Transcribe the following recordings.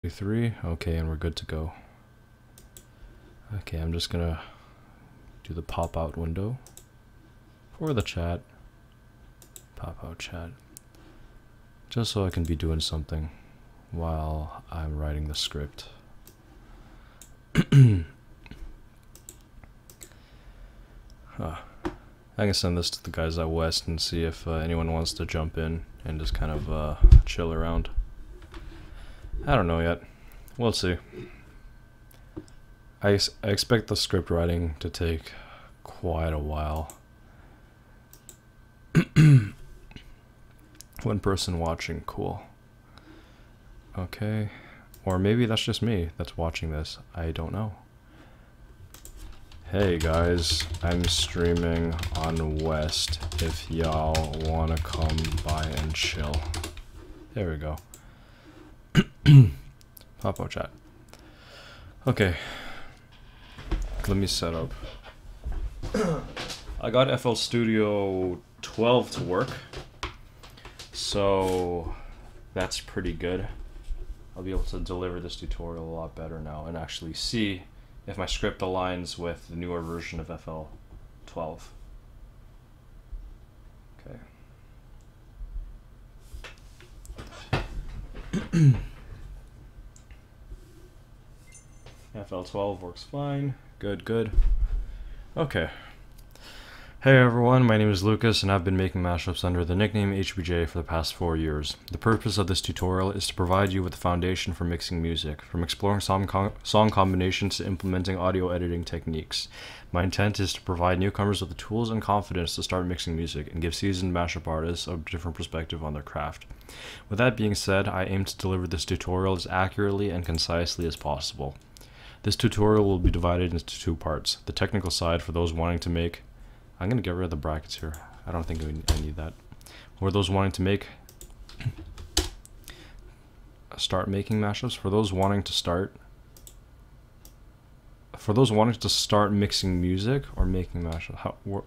3. Okay, and we're good to go. Okay, I'm just gonna do the pop-out window for the chat. Pop-out chat. Just so I can be doing something while I'm writing the script. I can send this to the guys out west and see if anyone wants to jump in and just kind of chill around. I don't know yet. We'll see. I expect the script writing to take quite a while. One person watching, cool. Okay. Or maybe that's just me that's watching this. I don't know. Hey guys, I'm streaming on West if y'all wanna come by and chill. There we go. Pop-out chat. Okay. Let me set up. I got FL Studio 12 to work. So that's pretty good. I'll be able to deliver this tutorial a lot better now and actually see if my script aligns with the newer version of FL 12. Okay. FL 12 works fine. Good, good. Okay. Hey everyone, my name is Lucas and I've been making mashups under the nickname HBJ for the past 4 years. The purpose of this tutorial is to provide you with the foundation for mixing music, from exploring song combinations to implementing audio editing techniques. My intent is to provide newcomers with the tools and confidence to start mixing music and give seasoned mashup artists a different perspective on their craft. With that being said, I aim to deliver this tutorial as accurately and concisely as possible. This tutorial will be divided into 2 parts. The technical side for those wanting to make... I'm going to get rid of the brackets here. I don't think I need that. For those wanting to make... start making mashups. For those wanting to start... For those wanting to start mixing music or making mashups...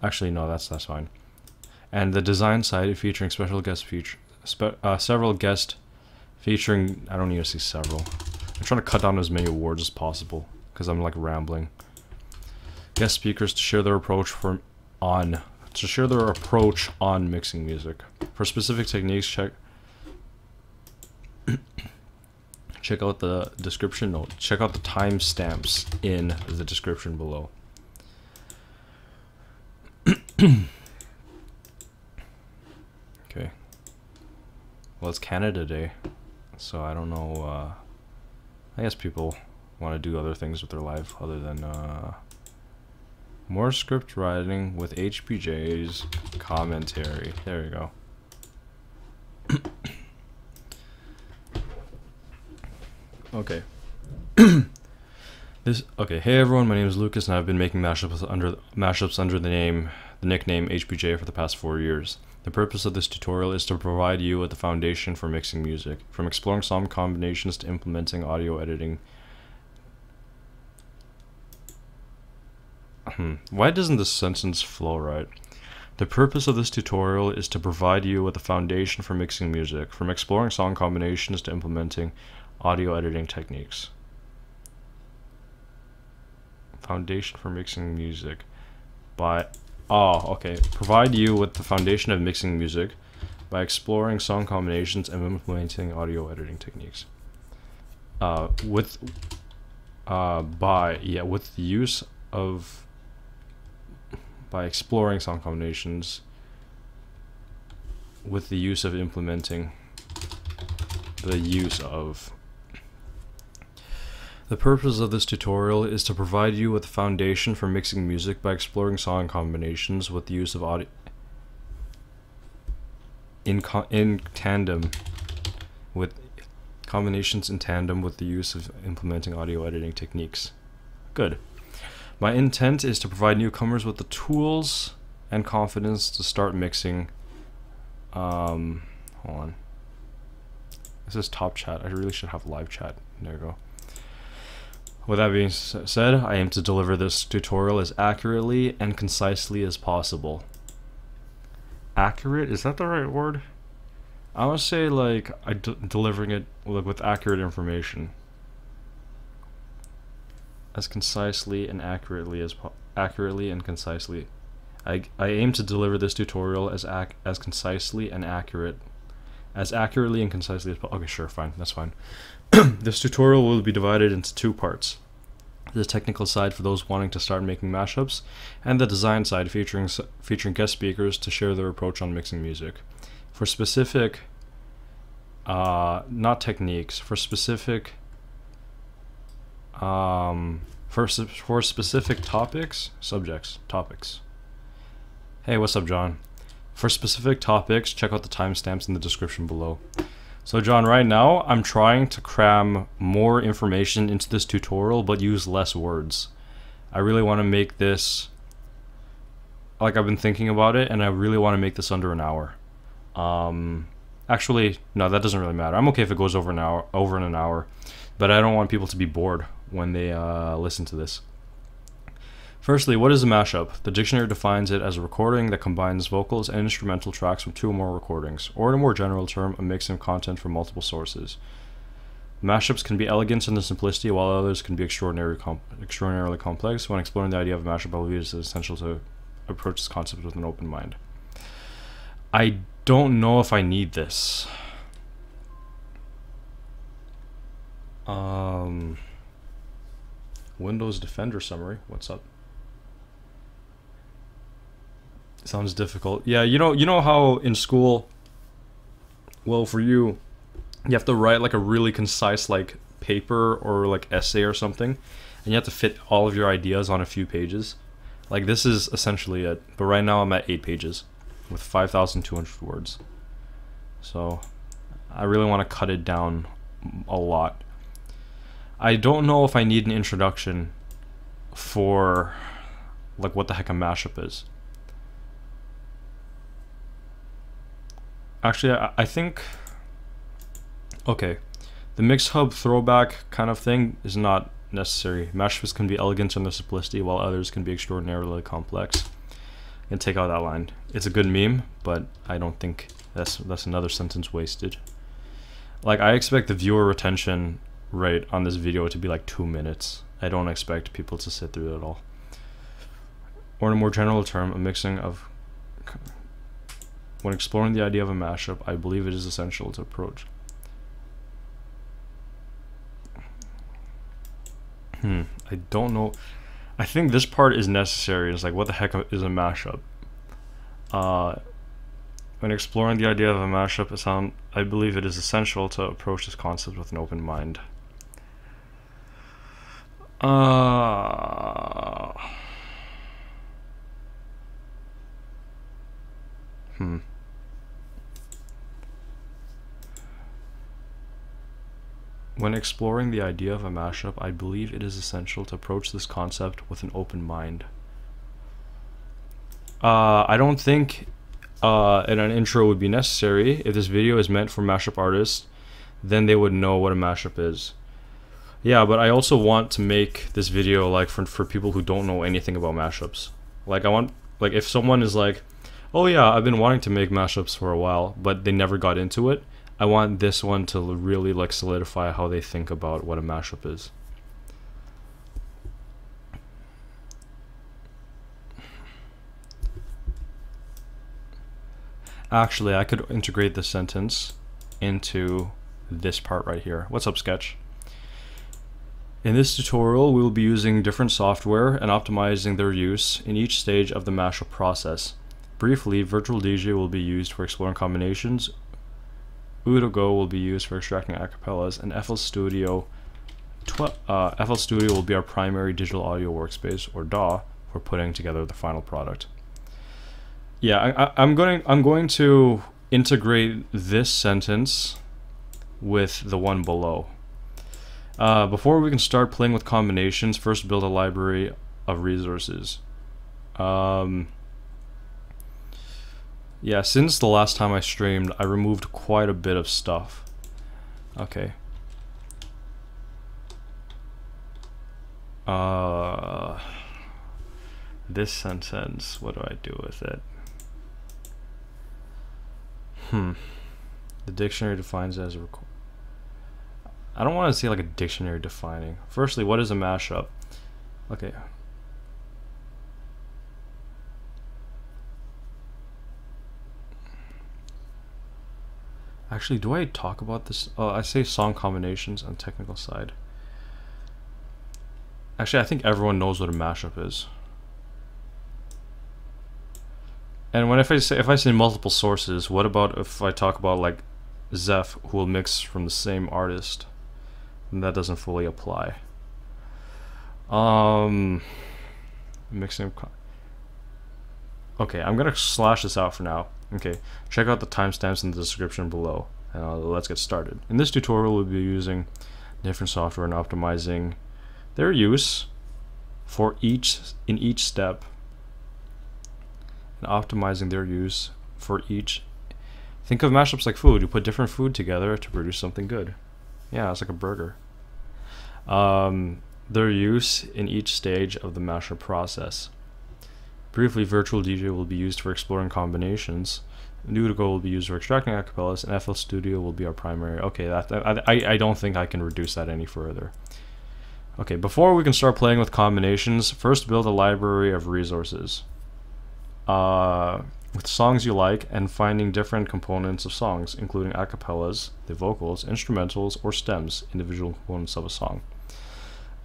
Actually, no, that's fine. And the design side featuring special guest several guest featuring... I don't need to see several. I'm trying to cut down as many awards as possible because I'm like rambling. Guest speakers to share their approach on mixing music. For specific techniques, check out the description note. Check out the timestamps in the description below. Okay. Well, it's Canada Day, so I don't know. I guess people want to do other things with their life other than more script writing with HBJ's commentary. There you go. Okay. Okay. Hey everyone, my name is Lucas, and I've been making mashups under the nickname HBJ for the past 4 years. The purpose of this tutorial is to provide you with the foundation for mixing music, from exploring song combinations to implementing audio editing. Why doesn't this sentence flow right? The purpose of this tutorial is to provide you with a foundation for mixing music, from exploring song combinations to implementing audio editing techniques. Foundation for mixing music by... Oh, okay. Provide you with the foundation of mixing music by exploring song combinations and implementing audio editing techniques. With the use of... By exploring song combinations with the use of implementing the use of. The purpose of this tutorial is to provide you with a foundation for mixing music by exploring song combinations with the use of audio in tandem with the use of implementing audio editing techniques. Good. My intent is to provide newcomers with the tools and confidence to start mixing. Hold on. This is top chat. I really should have live chat. There you go. With that being said, I aim to deliver this tutorial as accurately and concisely as possible. Accurate? Is that the right word? I would say like delivering it with accurate information, as concisely and accurately as accurately and concisely. I aim to deliver this tutorial as concisely and accurately and concisely as possible. Okay, sure, fine, that's fine. This tutorial will be divided into two parts: the technical side for those wanting to start making mashups, and the design side featuring guest speakers to share their approach on mixing music. For specific, not techniques, for specific, for specific topics. Hey, what's up, John? For specific topics, check out the timestamps in the description below. So John, right now I'm trying to cram more information into this tutorial but use less words. I really want to make this, like, I've been thinking about it, and I really want to make this under an hour. Actually, no, that doesn't really matter. I'm okay if it goes over in an hour, but I don't want people to be bored when they listen to this. Firstly, what is a mashup? The dictionary defines it as a recording that combines vocals and instrumental tracks from two or more recordings, or in a more general term, a mix of content from multiple sources. Mashups can be elegant in their simplicity, while others can be extraordinarily complex. When exploring the idea of a mashup, I believe it is essential to approach this concept with an open mind. I don't know if I need this. Windows Defender summary. What's up? Sounds difficult. Yeah, you know how in school, well, for you have to write like a really concise like paper or like essay or something, and you have to fit all of your ideas on a few pages. Like, this is essentially it. But right now I'm at 8 pages with 5,200 words. So I really want to cut it down a lot. I don't know if I need an introduction for like what the heck a mashup is. Actually, I think, okay, the Mix Hub throwback kind of thing is not necessary. Mashups can be elegant in their simplicity, while others can be extraordinarily complex. And take out that line. It's a good meme, but I don't think that's another sentence wasted. Like, I expect the viewer retention rate on this video to be like 2 minutes. I don't expect people to sit through it at all. Or in a more general term, a mixing of... When exploring the idea of a mashup, I believe it is essential to approach. I don't know. I think this part is necessary. It's like, what the heck is a mashup? When exploring the idea of a mashup, I believe it is essential to approach this concept with an open mind. When exploring the idea of a mashup, I believe it is essential to approach this concept with an open mind. I don't think an intro would be necessary. If this video is meant for mashup artists, then they would know what a mashup is. Yeah, but I also want to make this video like for people who don't know anything about mashups. Like, I want, like, if someone is like, oh yeah, I've been wanting to make mashups for a while, but they never got into it, I want this one to really like solidify how they think about what a mashup is. Actually, I could integrate this sentence into this part right here. What's up, Sketch? In this tutorial, we will be using different software and optimizing their use in each stage of the mashup process. Briefly, Virtual DJ will be used for exploring combinations, Udogo will be used for extracting acapellas, and FL Studio will be our primary digital audio workspace, or DAW, for putting together the final product. Yeah, I'm going to integrate this sentence with the one below. Before we can start playing with combinations, first build a library of resources. Yeah, since the last time I streamed, I removed quite a bit of stuff. Okay. This sentence, what do I do with it? The dictionary defines it as a record. I don't want to say like a dictionary defining. Firstly, what is a mashup? Okay. Actually, do I talk about this? I say song combinations on technical side. Actually, I think everyone knows what a mashup is. And if I say multiple sources, what about if I talk about like Zeph, who will mix from the same artist? And that doesn't fully apply. Mixing. Okay, I'm gonna slash this out for now. Okay, check out the timestamps in the description below. Let's get started. In this tutorial, we'll be using different software and optimizing their use for in each step, and optimizing their use for each. Think of mashups like food. You put different food together to produce something good. Yeah, it's like a burger. Their use in each stage of the mashup process. Briefly, Virtual DJ will be used for exploring combinations. Nudigo will be used for extracting acapellas, and FL Studio will be our primary. Okay, I don't think I can reduce that any further. Okay, before we can start playing with combinations, first build a library of resources with songs you like and finding different components of songs, including acapellas, the vocals, instrumentals, or stems, individual components of a song.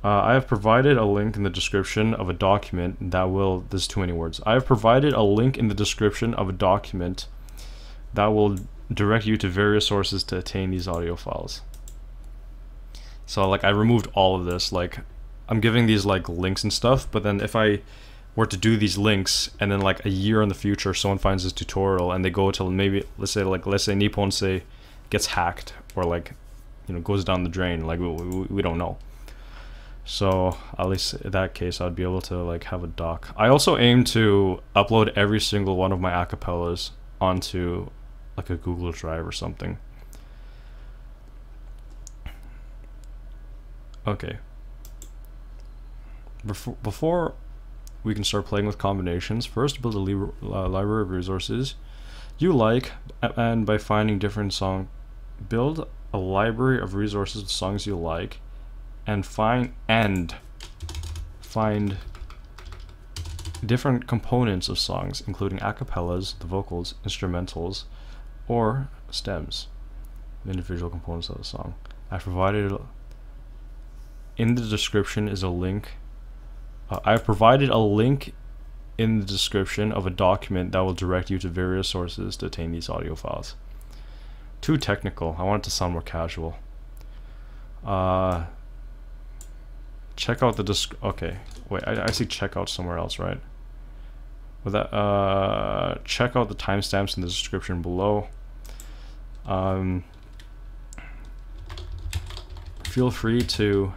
I have provided a link in the description of a document that will, there's too many words. I have provided a link in the description of a document that will direct you to various sources to attain these audio files. So like I removed all of this, like I'm giving these like links and stuff, but then if I were to do these links and then like a year in the future someone finds this tutorial and they go to maybe let's say Nipponse gets hacked or like, you know, goes down the drain, like we don't know. So at least in that case I'd be able to like have a doc. I also aim to upload every single one of my acapellas onto like a Google Drive or something. Okay. Before we can start playing with combinations, first build a library of resources you like, and by finding different songs, build a library of resources with songs you like, and find different components of songs, including acapellas, the vocals, instrumentals, or stems, individual components of the song. I provided in the description is a link. I've provided a link in the description of a document that will direct you to various sources to attain these audio files. Too technical. I want it to sound more casual. Check out the okay, wait, I see check out somewhere else, right? With that, check out the timestamps in the description below. Feel free to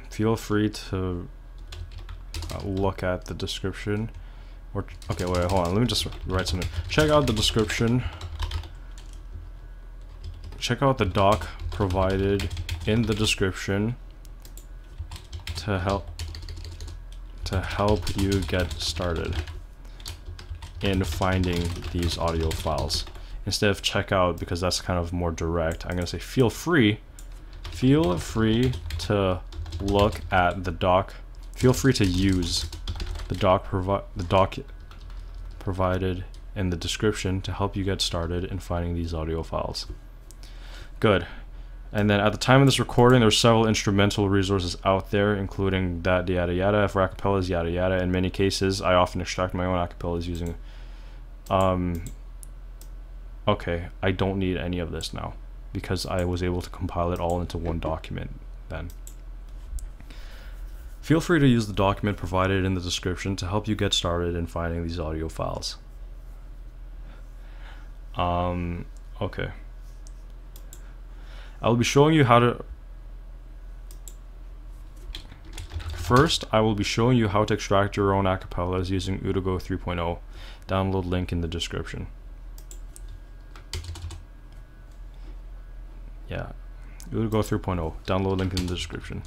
feel free to look at the description. Or okay, wait, hold on. Let me just write something. Check out the description. Check out the doc provided in the description to help you get started in finding these audio files. Instead of check out, because that's kind of more direct, I'm gonna say feel free to look at the doc. Feel free to use the doc provided in the description to help you get started in finding these audio files. Good. And then at the time of this recording, there's several instrumental resources out there, including that yada yada for acapellas, yada yada. In many cases, I often extract my own acapellas using. Okay, I don't need any of this now because I was able to compile it all into one document then. Feel free to use the document provided in the description to help you get started in finding these audio files. Okay. I will be showing you how to... First, I will be showing you how to extract your own acapellas using Udigo 3.0. Download link in the description. Yeah, Udigo 3.0. Download link in the description.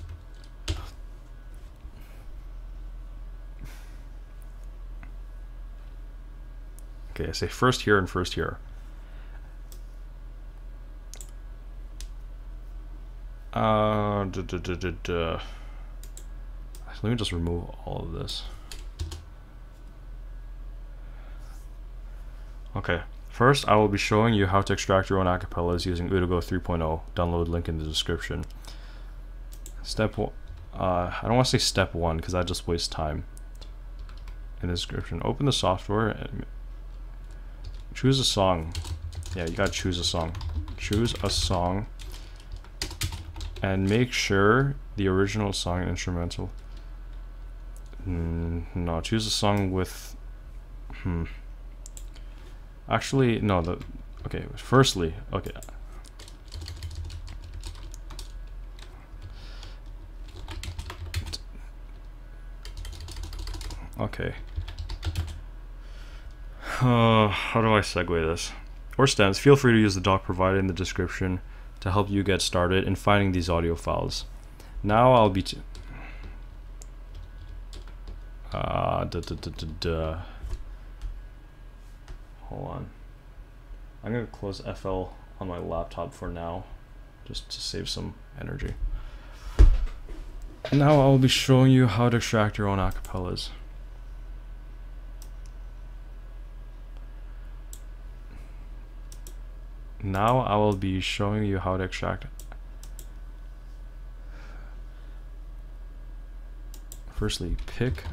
Okay, I say first here and first here. Let me just remove all of this. Okay, first I will be showing you how to extract your own acapellas using Udigo 3.0. Download link in the description. Step 1. I don't want to say step 1 because that just wastes time. In the description, open the software and choose a song. Yeah, you gotta choose a song. Choose a song and make sure the original song and instrumental. No, choose a song with. Actually, no. Okay. Firstly, okay. Okay. How do I segue this? Or stems, feel free to use the doc provided in the description to help you get started in finding these audio files. Now I'll be hold on. I'm gonna close FL on my laptop for now, just to save some energy. Now I'll be showing you how to extract your own acapellas. Now I will be showing you how to extract. Firstly, pick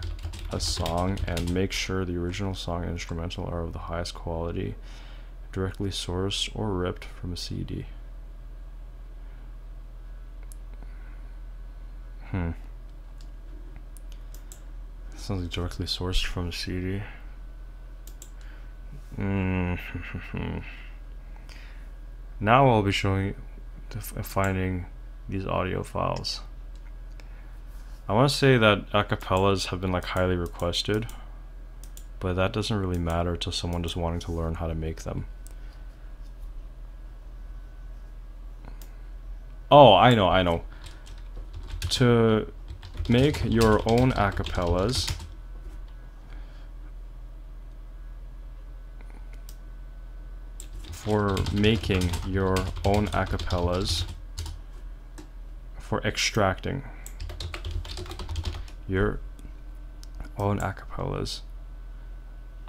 a song and make sure the original song and instrumental are of the highest quality, directly sourced or ripped from a CD. Sounds like directly sourced from a CD. Now I'll be showing you finding these audio files. I want to say that acapellas have been like highly requested, but that doesn't really matter to someone just wanting to learn how to make them. Oh, I know. To make your own acapellas, for extracting your own acapellas,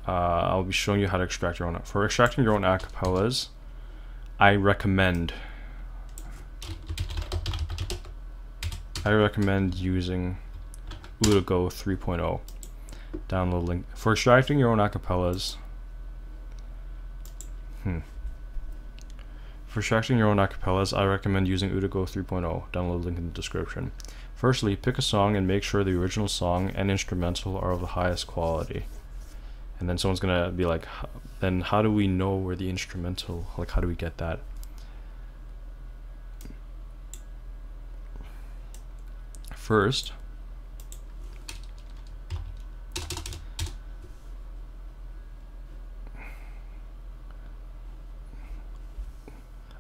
I'll be showing you how to extract your own. For extracting your own acapellas, I recommend using Udigo 3.0. Download link. For extracting your own acapellas, For extracting your own acapellas, I recommend using Udigo 3.0. Download link in the description. Firstly, pick a song and make sure the original song and instrumental are of the highest quality. And then someone's gonna be like, then how do we know where the instrumental, like how do we get that? First,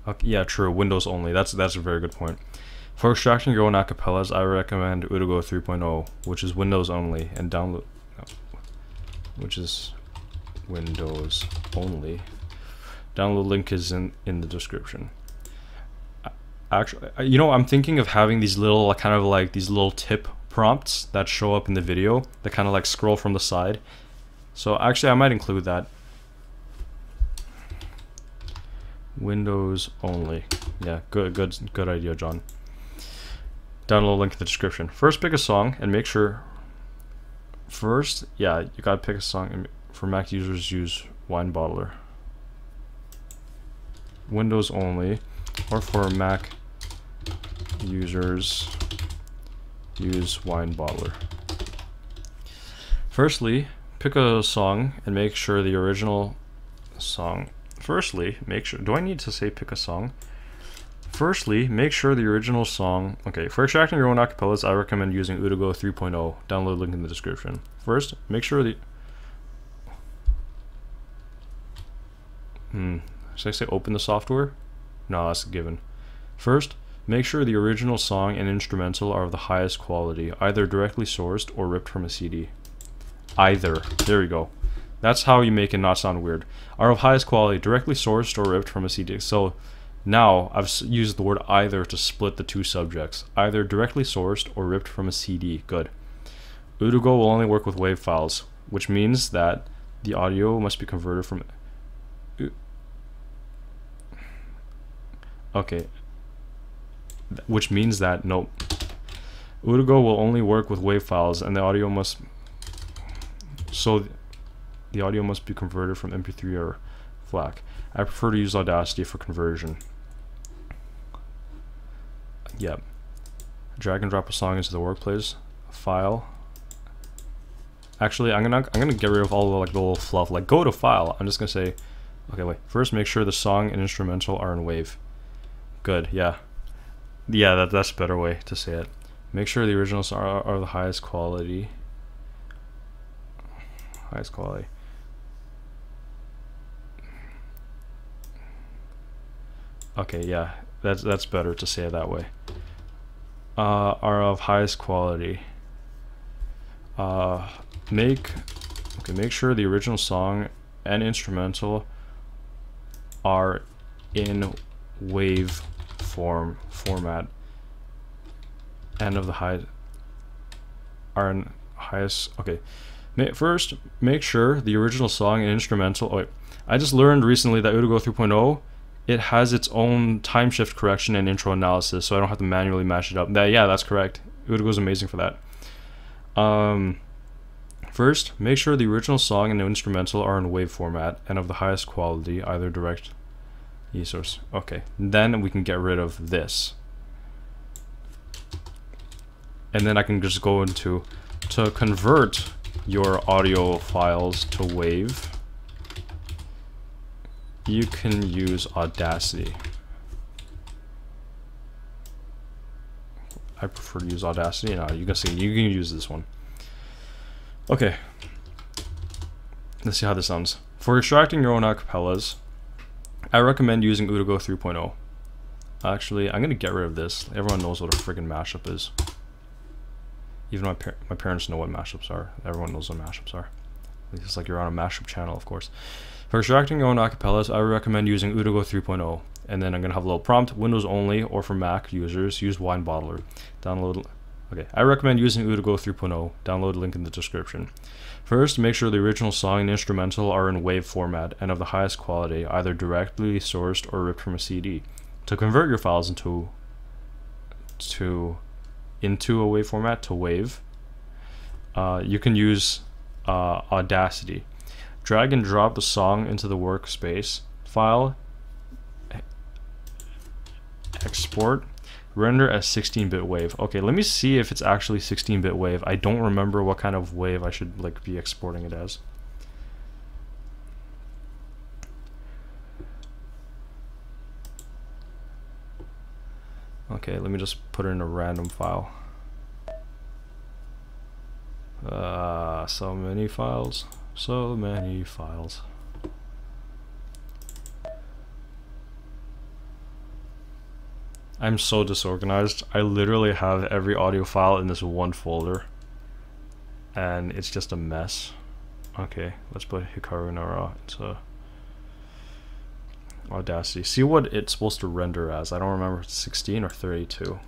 okay, yeah, true, Windows only. That's a very good point. For extracting your own acapellas, I recommend Udigo 3.0, which is Windows only, and which is Windows only. Download link is in the description. Actually, you know, I'm thinking of having these little kind of like these little tip prompts that show up in the video that kind of like scroll from the side. So actually, I might include that. Windows only. Yeah, good idea, John. Download link in the description. First, pick a song and make sure. First, yeah, you gotta pick a song. And for Mac users, use Wine Bottler. Windows only, or for Mac users, use Wine Bottler. Firstly, pick a song and make sure the original song. Firstly, make sure. Do I need to say pick a song? Firstly, make sure the original song. Okay, for extracting your own acapellas, I recommend using Udigo 3.0. Download link in the description. First, make sure the. Should I say open the software? No, that's a given. First, make sure the original song and instrumental are of the highest quality, either directly sourced or ripped from a CD. Either. There we go. That's how you make it not sound weird. Are of highest quality, directly sourced or ripped from a CD. So now I've used the word either to split the two subjects. Either directly sourced or ripped from a CD. Good. Udugo will only work with WAV files, which means that the audio must be converted from... Okay. Which means that, nope. Udugo will only work with WAV files, and the audio must... So the audio must be converted from MP3 or FLAC. I prefer to use Audacity for conversion. Yep. Drag and drop a song into the workplace file. Actually, I'm gonna get rid of all the the little fluff. Like, go to file. I'm just gonna say, okay, wait. First, make sure the song and instrumental are in WAV. Good. Yeah. Yeah, that's a better way to say it. Make sure the originals are the highest quality. Highest quality. Okay, yeah, that's better to say it that way. Are of highest quality. Make sure the original song and instrumental are in WAV format, and of the are in highest. Okay, first make sure the original song and instrumental. Oh wait, I just learned recently that Udugo 3.0, it has its own time shift correction and intro analysis, so I don't have to manually mash it up. Yeah, that's correct. Udugo is amazing for that. First, make sure the original song and the instrumental are in WAV format and of the highest quality, either direct source. Okay, then we can get rid of this. And then I can just go into, to convert your audio files to WAV, you can use Audacity. I prefer to use Audacity. No, you can see, you can use this one. Okay, let's see how this sounds. For extracting your own acapellas, I recommend using Udugo 3.0. Actually, I'm gonna get rid of this. Everyone knows what a friggin' mashup is. Even my parents know what mashups are. Everyone knows what mashups are. It's like you're on a mashup channel, of course. For extracting your own acapellas, I recommend using Udugo 3.0. And then I'm gonna have a little prompt: Windows only, or for Mac users, use Wine Bottler. Download. Okay, I recommend using Udugo 3.0. Download link in the description. First, make sure the original song and instrumental are in WAV format and of the highest quality, either directly sourced or ripped from a CD. To convert your files into a WAV format, to WAV, you can use Audacity. Drag and drop the song into the workspace file, export, render as 16-bit WAV. Okay, let me see if it's actually 16-bit WAV. I don't remember what kind of WAV I should be exporting it as. Okay, let me just put it in a random file. So many files. So many files. I'm so disorganized. I literally have every audio file in this one folder, and it's just a mess. Okay, let's put Hikaru Nara into Audacity. See what it's supposed to render as. I don't remember if it's 16 or 32.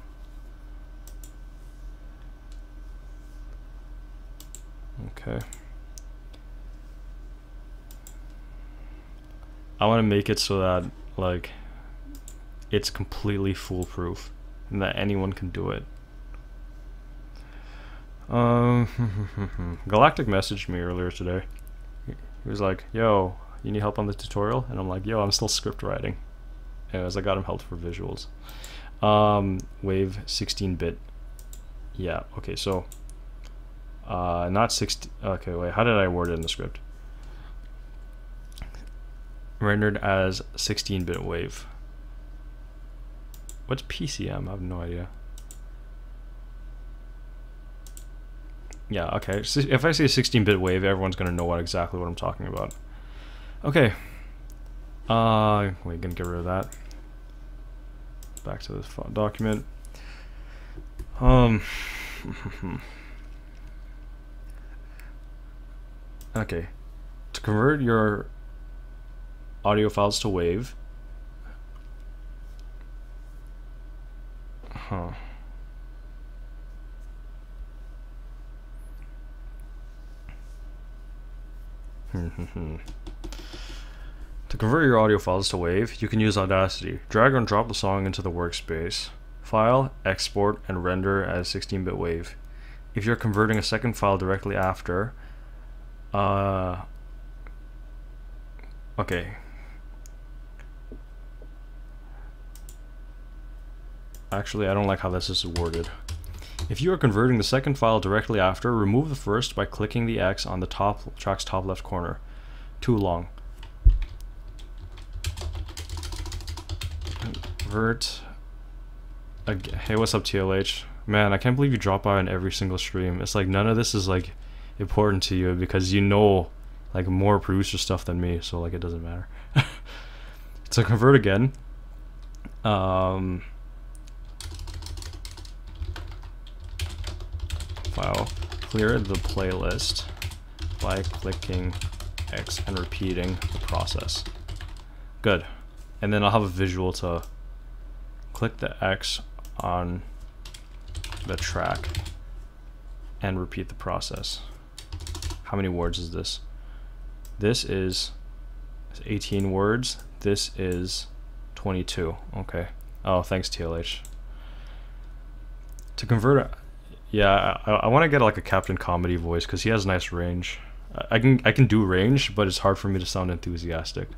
Okay. I want to make it so that it's completely foolproof and that anyone can do it. Galactic messaged me earlier today. He was like, yo, you need help on the tutorial? And I'm like, yo, I'm still script writing. Anyways, I got him help for visuals. WAV 16-bit. Yeah, okay, so not 60. Okay, wait, how did I word it in the script? Rendered as 16-bit WAV. What's PCM? I have no idea. Yeah, okay. So if I say 16-bit WAV, everyone's gonna know exactly what I'm talking about. Okay. We're gonna get rid of that. Back to this document. Okay. To convert your audio files to WAV, To convert your audio files to WAV, you can use Audacity. Drag and drop the song into the workspace. File, export, and render as 16-bit WAV. If you're converting a second file directly after, okay. Actually, I don't like how this is worded. If you are converting the second file directly after, remove the first by clicking the X on the track's top left corner. Too long. Convert. Hey, what's up, TLH? Man, I can't believe you drop by on every single stream. It's like none of this is like important to you because you know like more producer stuff than me, so like it doesn't matter. To convert again, file, clear the playlist by clicking X and repeating the process. Good. And then I'll have a visual to click the X on the track and repeat the process. How many words is this? This is 18 words. This is 22. Okay. Oh, thanks, TLH. To convert, yeah, I want to get like a Captain Comedy voice because he has nice range. I can do range, but it's hard for me to sound enthusiastic.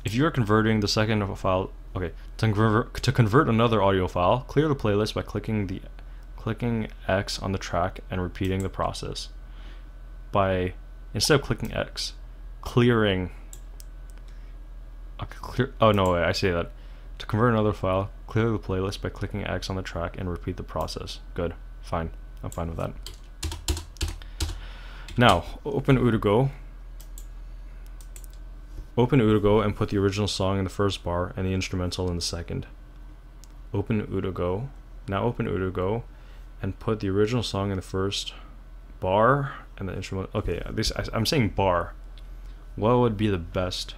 If you are converting the second file, okay, to convert another audio file, clear the playlist by clicking X on the track and repeating the process. By instead of clicking X, clearing. Okay, oh no, wait, I say that. To convert another file, clear the playlist by clicking X on the track and repeat the process. Good, fine, I'm fine with that. Now, open Udigo. Open Udigo and put the original song in the first bar and the instrumental in the second. Open Udigo. Now open Udigo and put the original song in the first bar and the instrument. Okay, I'm saying bar. What would be the best?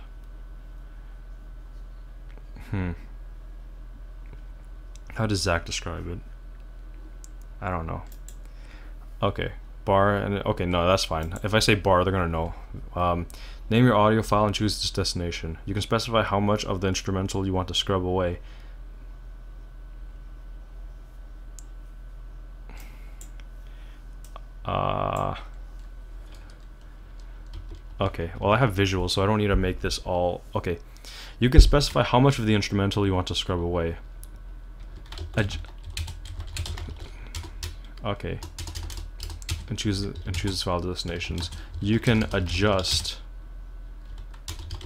How does Zach describe it? I don't know. Okay, bar and okay, no, that's fine. If I say bar, they're gonna know. Name your audio file and choose its destination. You can specify how much of the instrumental you want to scrub away. Okay, well I have visuals, so I don't need to make this all. Okay, you can specify how much of the instrumental you want to scrub away. Okay, and choose file destinations. You can adjust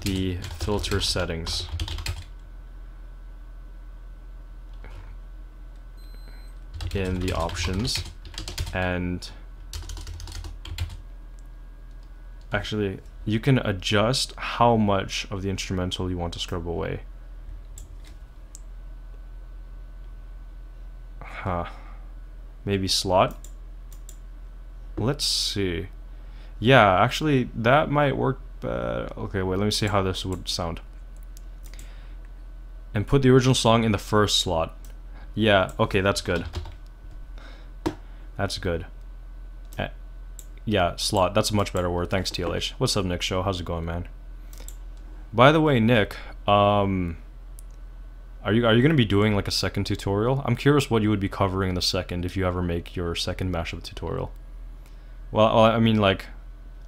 the filter settings. In the options, and actually you can adjust how much of the instrumental you want to scrub away. Maybe slot. Let's see. Yeah, actually that might work. Okay, wait, let me see how this would sound. And put the original song in the first slot. Yeah, okay, that's good. That's good. Yeah, slot, that's a much better word. Thanks, TLH. What's up, Nick Show? How's it going, man? By the way, Nick, are you gonna be doing like a second tutorial? I'm curious what you would be covering in the second if you ever make your second mashup tutorial. Well, I mean, like,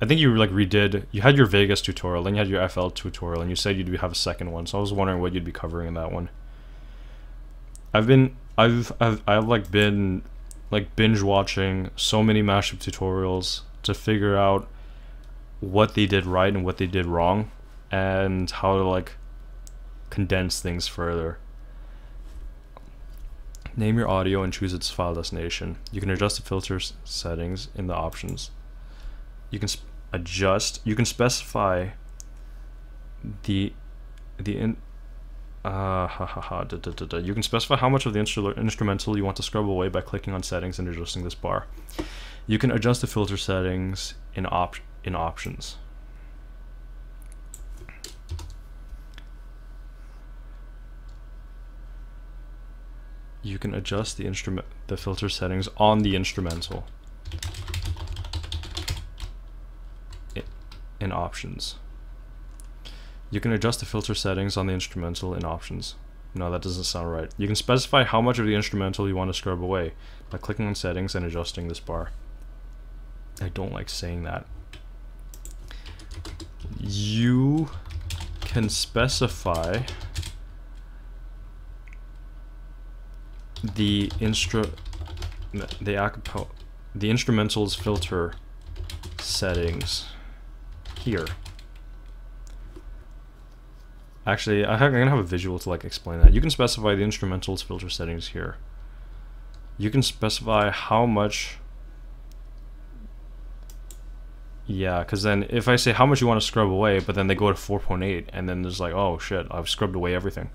I think you like redid. You had your Vegas tutorial, then you had your FL tutorial, and you said you'd have a second one. So I was wondering what you'd be covering in that one. I've like been like binge watching so many mashup tutorials to figure out what they did right and what they did wrong, and how to like condense things further. Name your audio and choose its file destination. You can adjust the filter settings in the options. You can you can specify you can specify how much of the instrumental you want to scrub away by clicking on settings and adjusting this bar. You can adjust the filter settings in options. you can adjust the filter settings on the instrumental in options. You can adjust the filter settings on the instrumental in options. No, that doesn't sound right. You can specify how much of the instrumental you want to scrub away by clicking on settings and adjusting this bar. I don't like saying that. You can specify the instrumental's filter settings here. Actually, I'm gonna have a visual to like explain that. You can specify the instrumental's filter settings here. You can specify how much. Yeah, because then if I say how much you want to scrub away, but then they go to 4.8, and then there's like, oh shit, I've scrubbed away everything.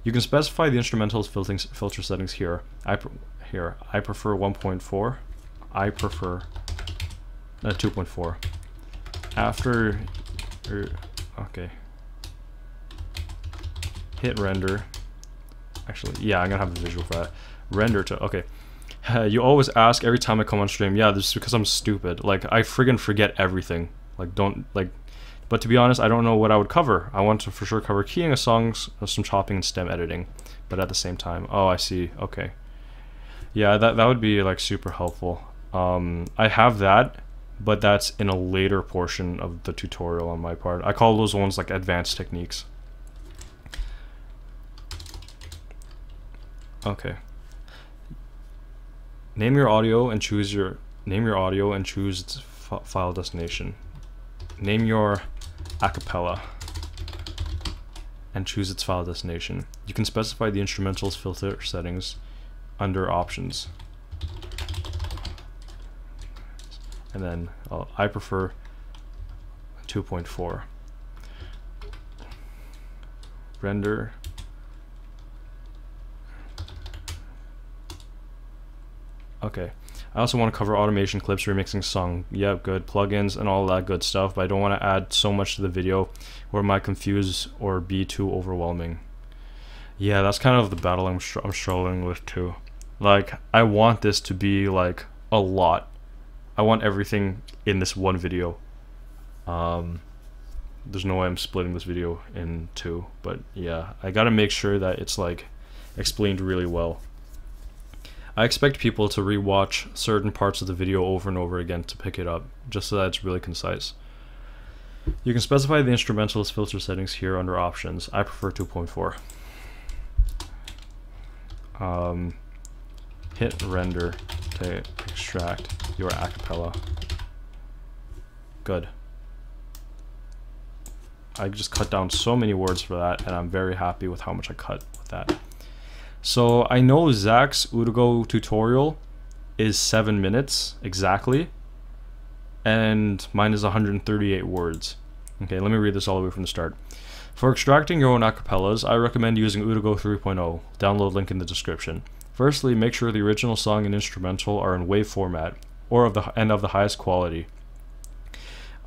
You can specify the instrumental's filter settings here. I prefer 1.4. I prefer 2.4. After, okay. Hit render. Actually, yeah, I'm gonna have a visual for that. Render to, okay. You always ask every time I come on stream. Yeah, this is because I'm stupid. Like, I friggin' forget everything. Like, but to be honest, I don't know what I would cover. I want to for sure cover keying of songs, some chopping and stem editing. But at the same time, oh, I see, okay. Yeah, that would be like super helpful. I have that, but that's in a later portion of the tutorial on my part. I call those ones like advanced techniques. Okay. Name your audio and choose its file destination. Name your acapella and choose its file destination. You can specify the instrumental's filter settings under options. And then I prefer 2.4. Render. Okay. I also want to cover automation clips, remixing song. Yep, good. Plugins and all that good stuff, but I don't want to add so much to the video where it might confuse or be too overwhelming. Yeah, that's kind of the battle I'm struggling with too. Like, I want this to be like a lot. I want everything in this one video. There's no way I'm splitting this video in two, but yeah, I gotta make sure that it's like explained really well. I expect people to rewatch certain parts of the video over and over again to pick it up, just so that it's really concise. You can specify the instrumental's filter settings here under options. I prefer 2.4. Hit render to extract your acapella. Good. I just cut down so many words for that, and I'm very happy with how much I cut with that. So I know Zach's Udigo tutorial is 7 minutes exactly, and mine is 138 words. Okay, let me read this all the way from the start. For extracting your own acapellas, I recommend using Udigo 3.0. Download link in the description. Firstly, make sure the original song and instrumental are in WAV format or of the highest quality,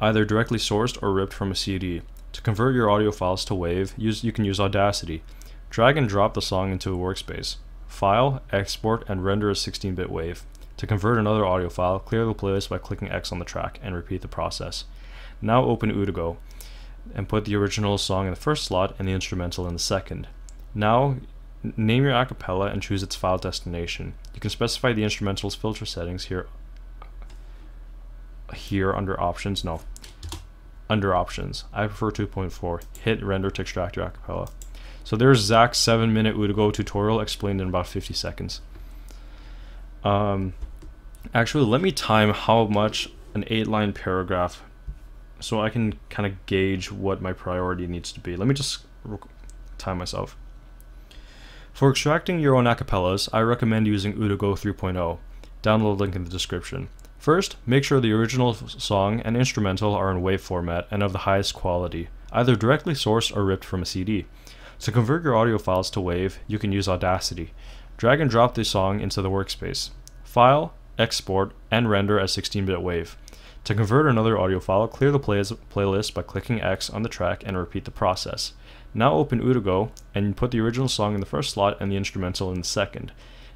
either directly sourced or ripped from a CD. To convert your audio files to WAV, you can use Audacity. Drag and drop the song into a workspace. File, export, and render a 16-bit WAV. To convert another audio file, clear the playlist by clicking X on the track and repeat the process. Now open Udigo and put the original song in the first slot and the instrumental in the second. Now name your acapella and choose its file destination. You can specify the instrumental's filter settings here under options. No, under options. I prefer 2.4. Hit render to extract your acapella. So there's Zach's 7-minute Udigo tutorial explained in about 50 seconds. Actually, let me time how much an 8-line paragraph, so I can kind of gauge what my priority needs to be. Let me just time myself. For extracting your own acapellas, I recommend using Udigo 3.0. Download link in the description. First, make sure the original song and instrumental are in WAV format and of the highest quality, either directly sourced or ripped from a CD. To convert your audio files to WAV, you can use Audacity. Drag and drop the song into the workspace. File, export, and render as 16-bit WAV. To convert another audio file, clear the playlist by clicking X on the track and repeat the process. Now open Udago and put the original song in the first slot and the instrumental in the second.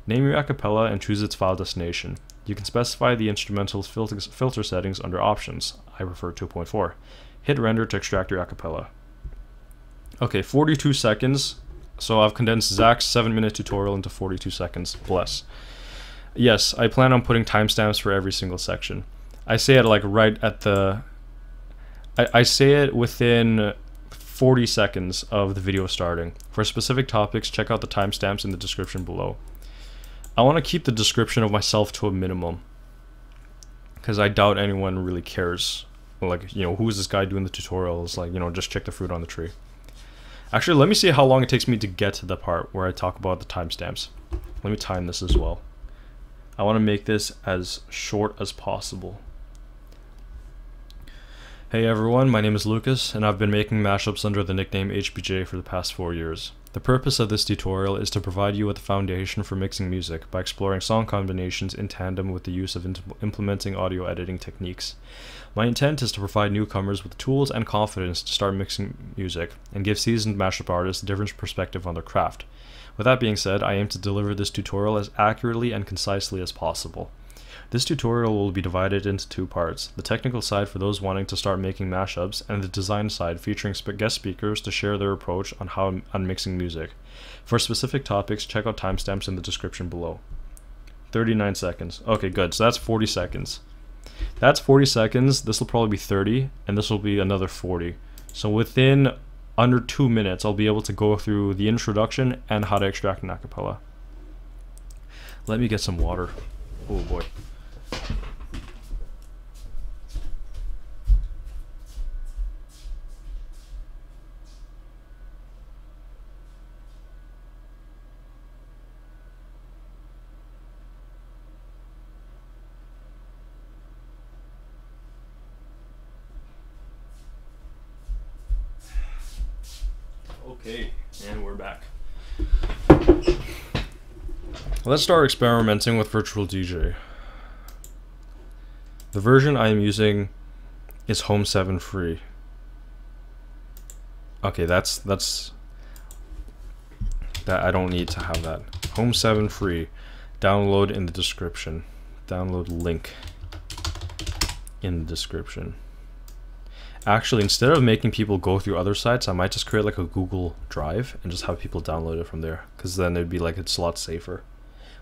Name your acapella and choose its file destination. You can specify the instrumental's filter settings under Options. I prefer 2.4. Hit render to extract your acapella. Okay, 42 seconds. So I've condensed Zach's 7-minute tutorial into 42 seconds. Bless. Yes, I plan on putting timestamps for every single section. I say it like right at the... I say it within 40 seconds of the video starting. For specific topics, check out the timestamps in the description below. I want to keep the description of myself to a minimum, because I doubt anyone really cares. Like, you know, who is this guy doing the tutorials? Like, you know, just check the fruit on the tree. Actually, let me see how long it takes me to get to the part where I talk about the timestamps. Let me time this as well. I want to make this as short as possible. Hey everyone, my name is Lucas, and I've been making mashups under the nickname HBJ for the past 4 years. The purpose of this tutorial is to provide you with a foundation for mixing music by exploring song combinations in tandem with the use of implementing audio editing techniques. My intent is to provide newcomers with tools and confidence to start mixing music, and give seasoned mashup artists a different perspective on their craft. With that being said, I aim to deliver this tutorial as accurately and concisely as possible. This tutorial will be divided into 2 parts, the technical side for those wanting to start making mashups, and the design side featuring guest speakers to share their approach on mixing music. For specific topics, check out timestamps in the description below. 39 seconds. Okay, good. So that's 40 seconds. That's 40 seconds. This will probably be 30, and this will be another 40. So within under 2 minutes, I'll be able to go through the introduction and how to extract an acapella. Let me get some water. Oh boy. Okay, and we're back. Let's start experimenting with Virtual DJ. The version I am using is Home 7 free. Okay, that's that. I don't need to have that. Home 7 free. Download in the description. Download link in the description. Actually, instead of making people go through other sites, I might just create like a Google Drive and just have people download it from there, because then it'd be like it's a lot safer.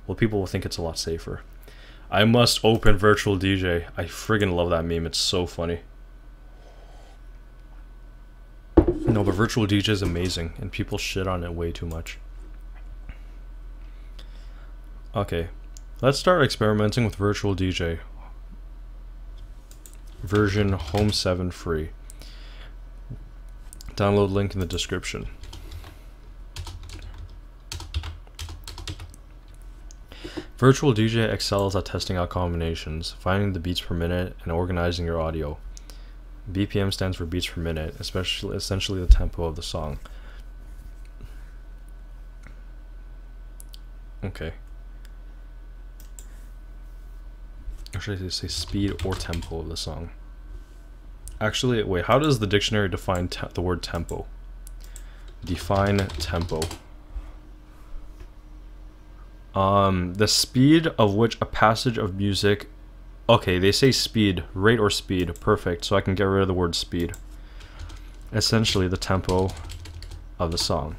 Well, people will think it's a lot safer. I must open Virtual DJ. I friggin' love that meme. It's so funny. No, but Virtual DJ is amazing, and people shit on it way too much. Okay, let's start experimenting with Virtual DJ. Version Home 7 free. Download link in the description. Virtual DJ excels at testing out combinations, finding the beats per minute, and organizing your audio. BPM stands for beats per minute, essentially the tempo of the song. Okay. Or should I say speed or tempo of the song? Actually, wait, how does the dictionary define the word tempo? Define tempo. The speed of which a passage of music... Okay, they say speed, rate or speed, perfect, so I can get rid of the word speed. Essentially the tempo of the song.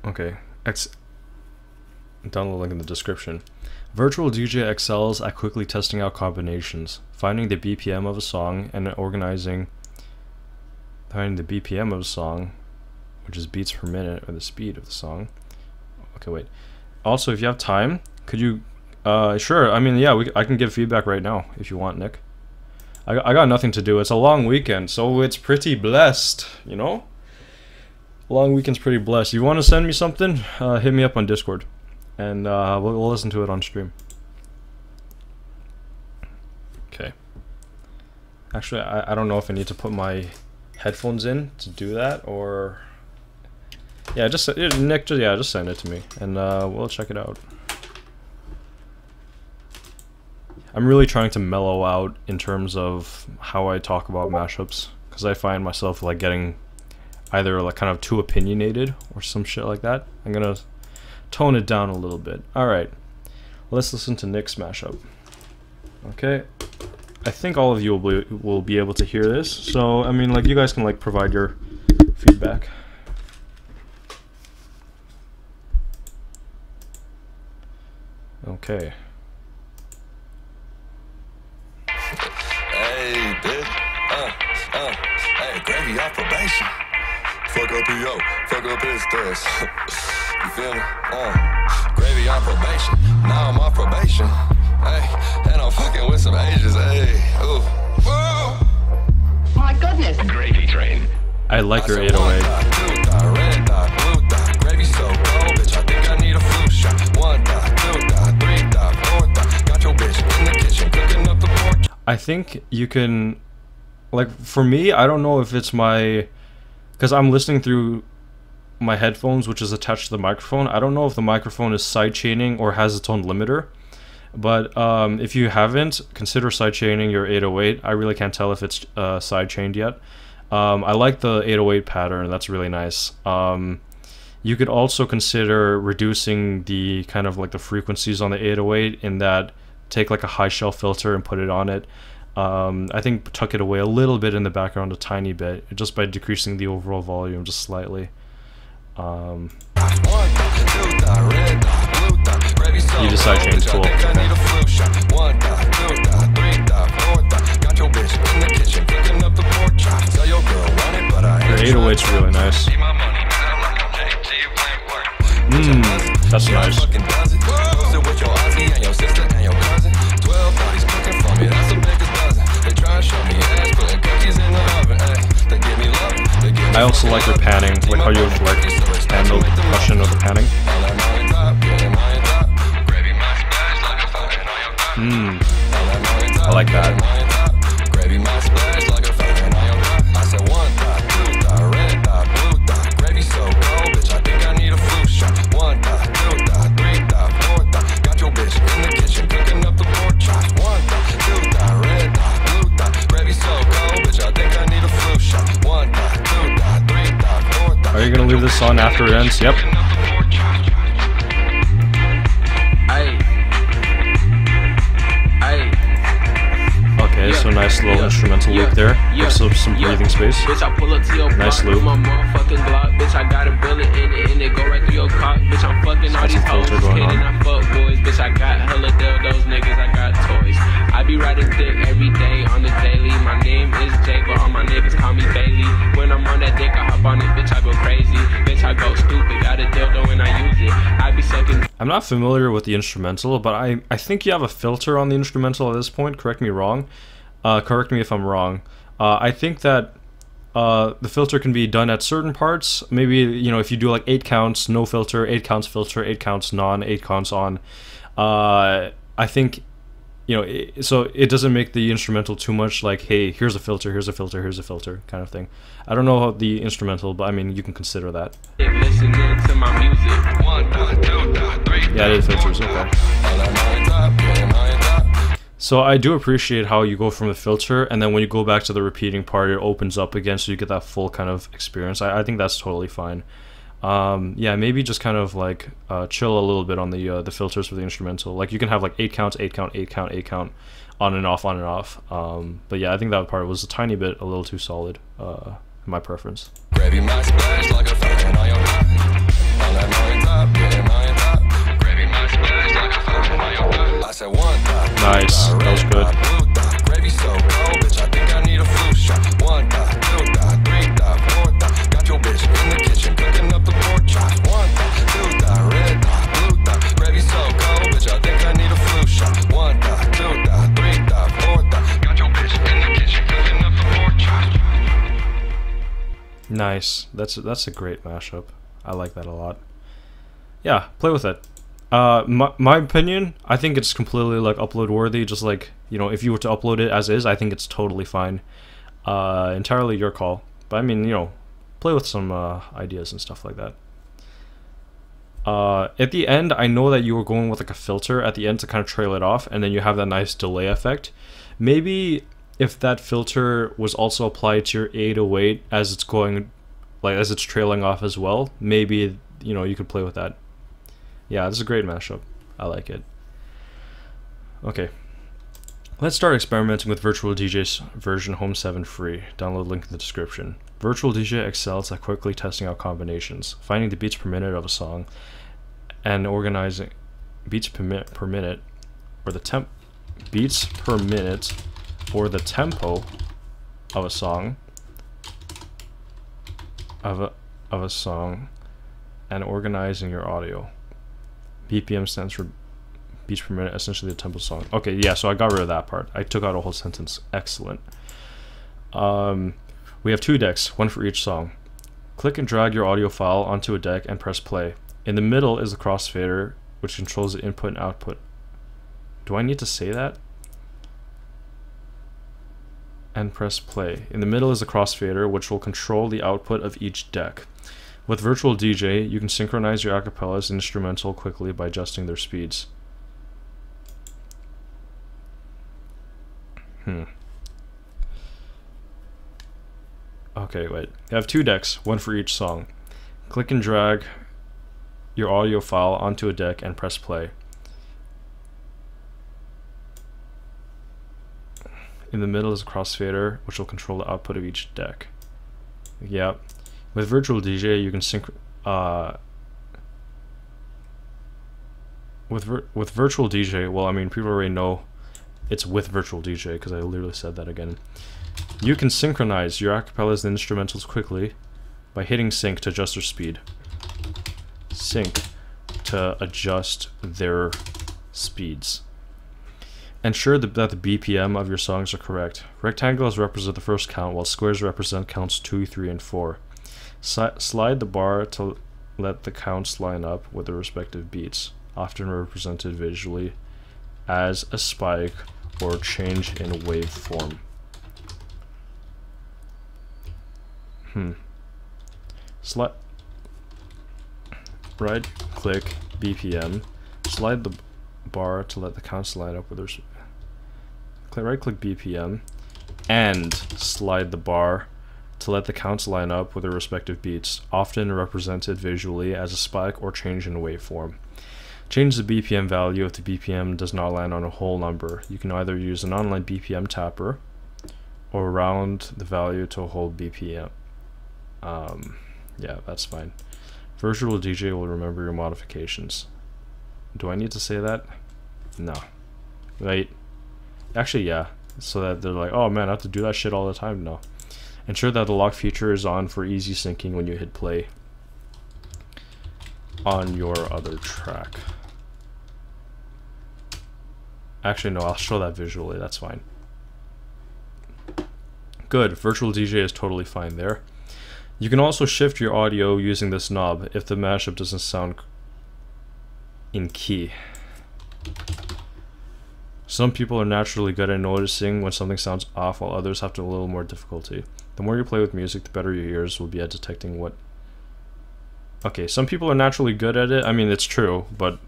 Okay, download link in the description. Virtual DJ excels at quickly testing out combinations, finding the BPM of a song and finding the BPM of a song, which is beats per minute, or the speed of the song. Okay, wait. Also, if you have time, could you sure, I mean, yeah, I can give feedback right now if you want, Nick. I got nothing to do. It's a long weekend, so it's pretty blessed, you know? Long weekend's pretty blessed. You want to send me something? Hit me up on Discord, and we'll listen to it on stream. Okay. Actually, I don't know if I need to put my headphones in to do that, or... Yeah, just Nick, just send it to me, and we'll check it out. I'm really trying to mellow out in terms of how I talk about mashups, because I find myself like getting either like kind of too opinionated or some shit like that. I'm gonna tone it down a little bit. Alright, let's listen to Nick's mashup. Okay, I think all of you will be able to hear this, so I mean, like, you guys can like provide your feedback. Okay. Hey, bitch. Hey, gravy off probation. Fuck up PO, fuck up his test. You feel me? Gravy on probation. Now I'm off probation. Hey, and I'm fucking with some Asians. Hey, ooh. Whoa. My goodness. Gravy train. I like your 808. Red dot, blue dot, gravy so cold, bitch. I think I need a flu shot. 1 dot, 2 dot, 3 dot, 4 dot. Got your bitch in the kitchen cooking up the pork. I think you can, like, for me, I don't know if it's my, because I'm listening through my headphones, which is attached to the microphone. I don't know if the microphone is sidechaining or has its own limiter, but if you haven't, consider sidechaining your 808. I really can't tell if it's sidechained yet. I like the 808 pattern. That's really nice. You could also consider reducing the kind of like the frequencies on the 808, in that take like a high shelf filter and put it on it. I think tuck it away a little bit in the background, a tiny bit, just by decreasing the overall volume just slightly. You decide change, cool. Your 808's really nice. That's nice. I also like your panning, like how you like handle the percussion of the panning. I like that. Are you gonna leave this on after it ends? Yep. Okay, so nice little instrumental loop there. Gives some breathing space. Nice loop. Got some filter going on. I be riding dick every day on the daily. My name is Jay, but all my niggas call me Bailey. When I'm on that dick, I hop on it, bitch, I go crazy. Bitch, I go stupid, got a dildo and I use it. I be sucking. I'm not familiar with the instrumental, but I think you have a filter on the instrumental at this point. Correct me wrong. Correct me if I'm wrong. I think that the filter can be done at certain parts. Maybe, you know, if you do like 8 counts, no filter, 8 counts filter, 8 counts non, 8 counts on. I think, you know, so it doesn't make the instrumental too much like, hey, here's a filter, here's a filter, here's a filter kind of thing. I don't know how the instrumental, but I mean, you can consider that. Yeah, it is filters, okay. So I do appreciate how you go from the filter, and then when you go back to the repeating part, it opens up again, so you get that full kind of experience. I think that's totally fine. Yeah, maybe just kind of like chill a little bit on the filters for the instrumental. Like you can have like 8 counts, 8 count, 8 count, 8 count, on and off, on and off. But yeah, I think that part was a tiny bit, a little too solid, in my preference. Nice, that was good. Nice. That's a great mashup. I like that a lot. Yeah, play with it. My opinion, I think it's completely like upload worthy. Just like, you know, if you were to upload it as is, I think it's totally fine. Entirely your call. But I mean, you know, play with some ideas and stuff like that. At the end, I know that you were going with like a filter at the end to kind of trail it off, and then you have that nice delay effect. Maybe if that filter was also applied to your 808 as it's going, like as it's trailing off as well, maybe, you know, you could play with that. Yeah, this is a great mashup. I like it. Okay. Let's start experimenting with Virtual DJ's version Home 7 free. Download link in the description. Virtual DJ excels at quickly testing out combinations, finding the beats per minute of a song, and organizing beats per minute, or the beats per minute, or the tempo of a song, of a song, and organizing your audio. BPM stands for beats per minute, essentially the tempo song. Okay, yeah, so I got rid of that part. I took out a whole sentence. Excellent. We have 2 decks, one for each song. Click and drag your audio file onto a deck and press play. In the middle is the crossfader, which controls the input and output. Do I need to say that? And press play. In the middle is the crossfader, which will control the output of each deck. With Virtual DJ, you can synchronize your acapellas and instrumental quickly by adjusting their speeds. Okay, wait. You have 2 decks, one for each song. Click and drag your audio file onto a deck and press play. In the middle is a crossfader, which will control the output of each deck. Yep. With Virtual DJ, you can with Virtual DJ, well, I mean, people already know it's with Virtual DJ because I literally said that again. You can synchronize your acapellas and instrumentals quickly by hitting sync to adjust their speed. Sync to adjust their speeds. Ensure that the BPM of your songs are correct. Rectangles represent the first count, while squares represent counts 2, 3, and 4. Slide the bar to let the counts line up with the respective beats, often represented visually as a spike or change in waveform. Right click BPM, slide the bar to let the counts line up with right click BPM and slide the bar to let the counts line up with their respective beats, often represented visually as a spike or change in waveform. Change the BPM value if the BPM does not land on a whole number. You can either use an online BPM tapper or round the value to a whole BPM. Yeah, that's fine. Virtual DJ will remember your modifications. Do I need to say that? No. Wait. Actually, yeah. So that they're like, oh man, I have to do that shit all the time? No. Ensure that the lock feature is on for easy syncing when you hit play on your other track. Actually, no, I'll show that visually. That's fine. Good. Virtual DJ is totally fine there. You can also shift your audio using this knob if the mashup doesn't sound in key. Some people are naturally good at noticing when something sounds off, while others have a little more difficulty. The more you play with music, the better your ears will be at detecting what... Okay, some people are naturally good at it. I mean, it's true, but...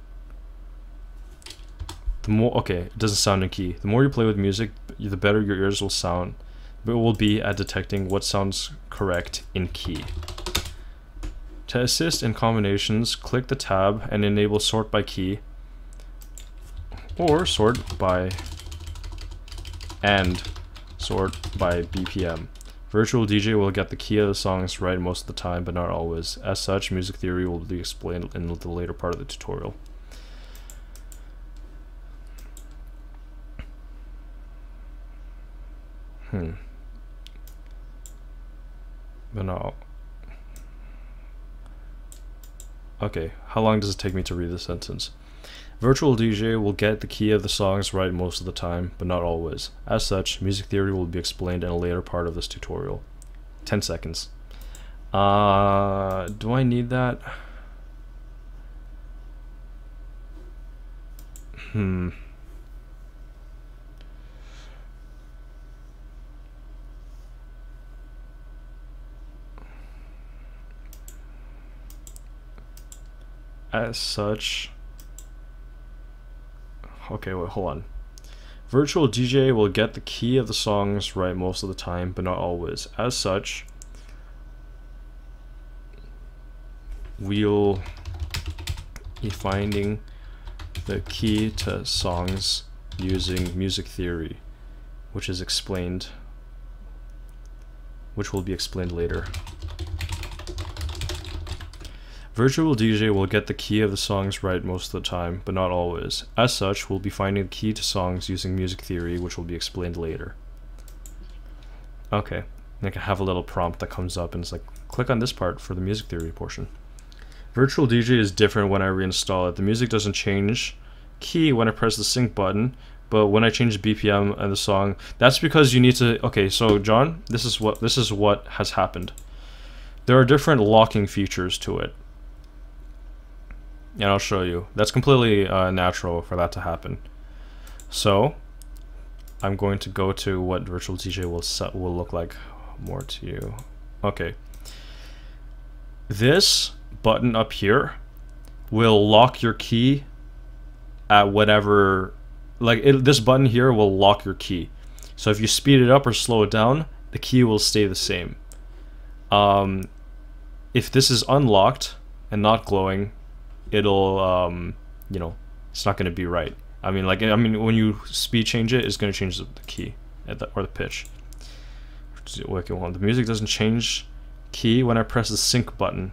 the more... Okay, it doesn't sound in key. The more you play with music, the better your ears will sound. But it will be at detecting what sounds correct in key. To assist in combinations, click the tab and enable sort by key, or sort by BPM. Virtual DJ will get the key of the songs right most of the time, but not always. As such, music theory will be explained in the later part of the tutorial. But no. Okay, how long does it take me to read this sentence? Virtual DJ will get the key of the songs right most of the time, but not always. As such, music theory will be explained in a later part of this tutorial. 10 seconds. Do I need that? As such, okay, wait, hold on. Virtual DJ will get the key of the songs right most of the time, but not always. As such, we'll be finding the key to songs using music theory, which will be explained later. Virtual DJ will get the key of the songs right most of the time, but not always. As such, we'll be finding the key to songs using music theory, which will be explained later. Okay, and I can have a little prompt that comes up and it's like, click on this part for the music theory portion. Virtual DJ is different when I reinstall it. The music doesn't change key when I press the sync button, but when I change the BPM and the song, that's because you need to, okay, so John, this is what has happened. There are different locking features to it. And I'll show you. That's completely natural for that to happen. So I'm going to go to what Virtual DJ will look like more to you. Okay. This button up here will lock your key at whatever, this button here will lock your key. So if you speed it up or slow it down, the key will stay the same. If this is unlocked and not glowing, it'll you know, it's not going to be right. I mean when you speed change it, it's going to change the key or the pitch. The music doesn't change key when I press the sync button,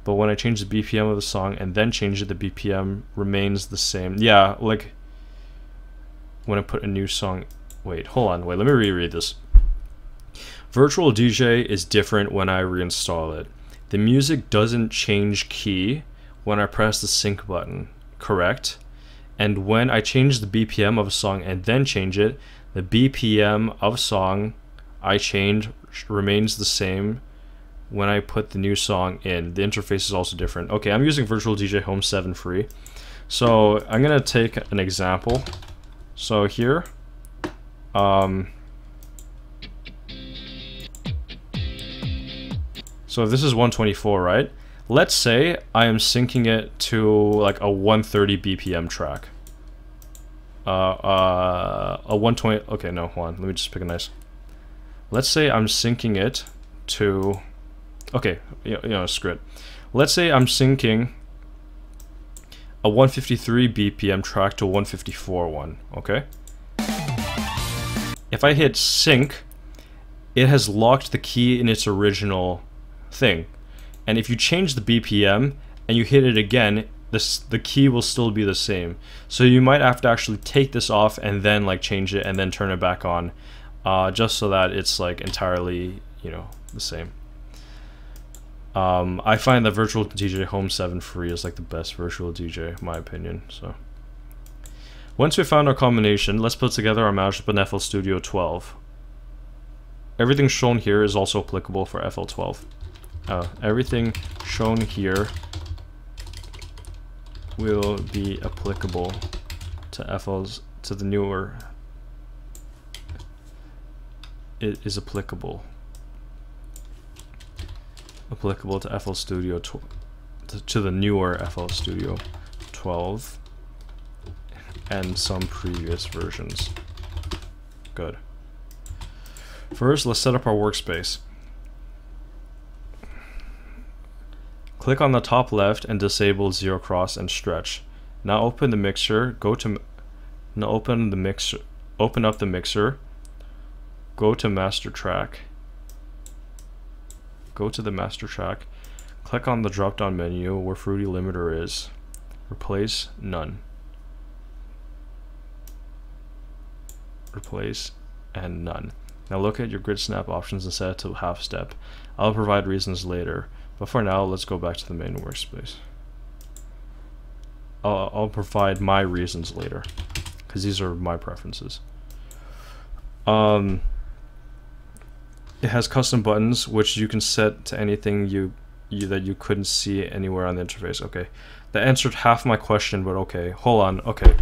but when I change the BPM of the song and then change it, the BPM remains the same. Yeah, like when I put a new song. Wait, hold on, wait, let me reread this. Virtual DJ is different when I reinstall it. The music doesn't change key when I press the sync button, correct? And when I change the BPM of a song and then change it, the BPM of song I change remains the same when I put the new song in. The interface is also different. Okay, I'm using Virtual DJ Home 7 free. So I'm gonna take an example. So here, so this is 124, right? Let's say I am syncing it to like a 130 BPM track. A 120, okay, no, hold on, let me just pick a nice. Let's say I'm syncing it to, okay, you know, screw it. Let's say I'm syncing a 153 BPM track to 154 one, okay? If I hit sync, it has locked the key in its original thing. And if you change the BPM and you hit it again, the key will still be the same. So you might have to actually take this off and then like change it and then turn it back on, just so that it's like entirely, you know, the same. I find that Virtual DJ Home 7 free is like the best Virtual DJ in my opinion. So once we found our combination, let's put together our mashup in FL Studio 12. Everything shown here is also applicable for FL12. Everything shown here will be applicable to the newer. It is applicable to FL Studio to the newer FL Studio 12 and some previous versions. Good. First, let's set up our workspace. Click on the top left and disable zero cross and stretch. Now open the mixer, open up the mixer, go to master track. Go to the master track, click on the drop down menu where Fruity Limiter is. Replace none. Replace and none. Now look at your grid snap options and set it to half step. I'll provide reasons later. But for now, let's go back to the main workspace. I'll provide my reasons later, because these are my preferences. It has custom buttons, which you can set to anything that you couldn't see anywhere on the interface. Okay, that answered half my question, but okay, hold on. Okay,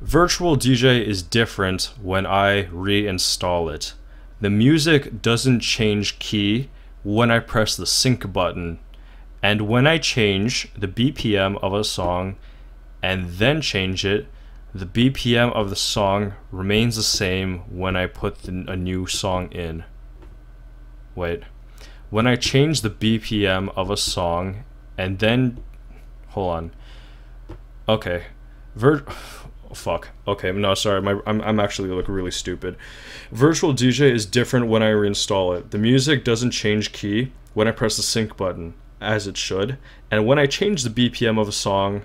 Virtual DJ is different when I reinstall it. The music doesn't change key when I press the sync button And when I change the BPM of a song and then change it, the BPM of the song remains the same when I put a new song in. Wait. When I change the BPM of a song and then... Hold on. Okay. Fuck. Okay, no, sorry. I'm actually like really stupid. Virtual DJ is different when I reinstall it. The music doesn't change key when I press the sync button, as it should. And when I change the BPM of a song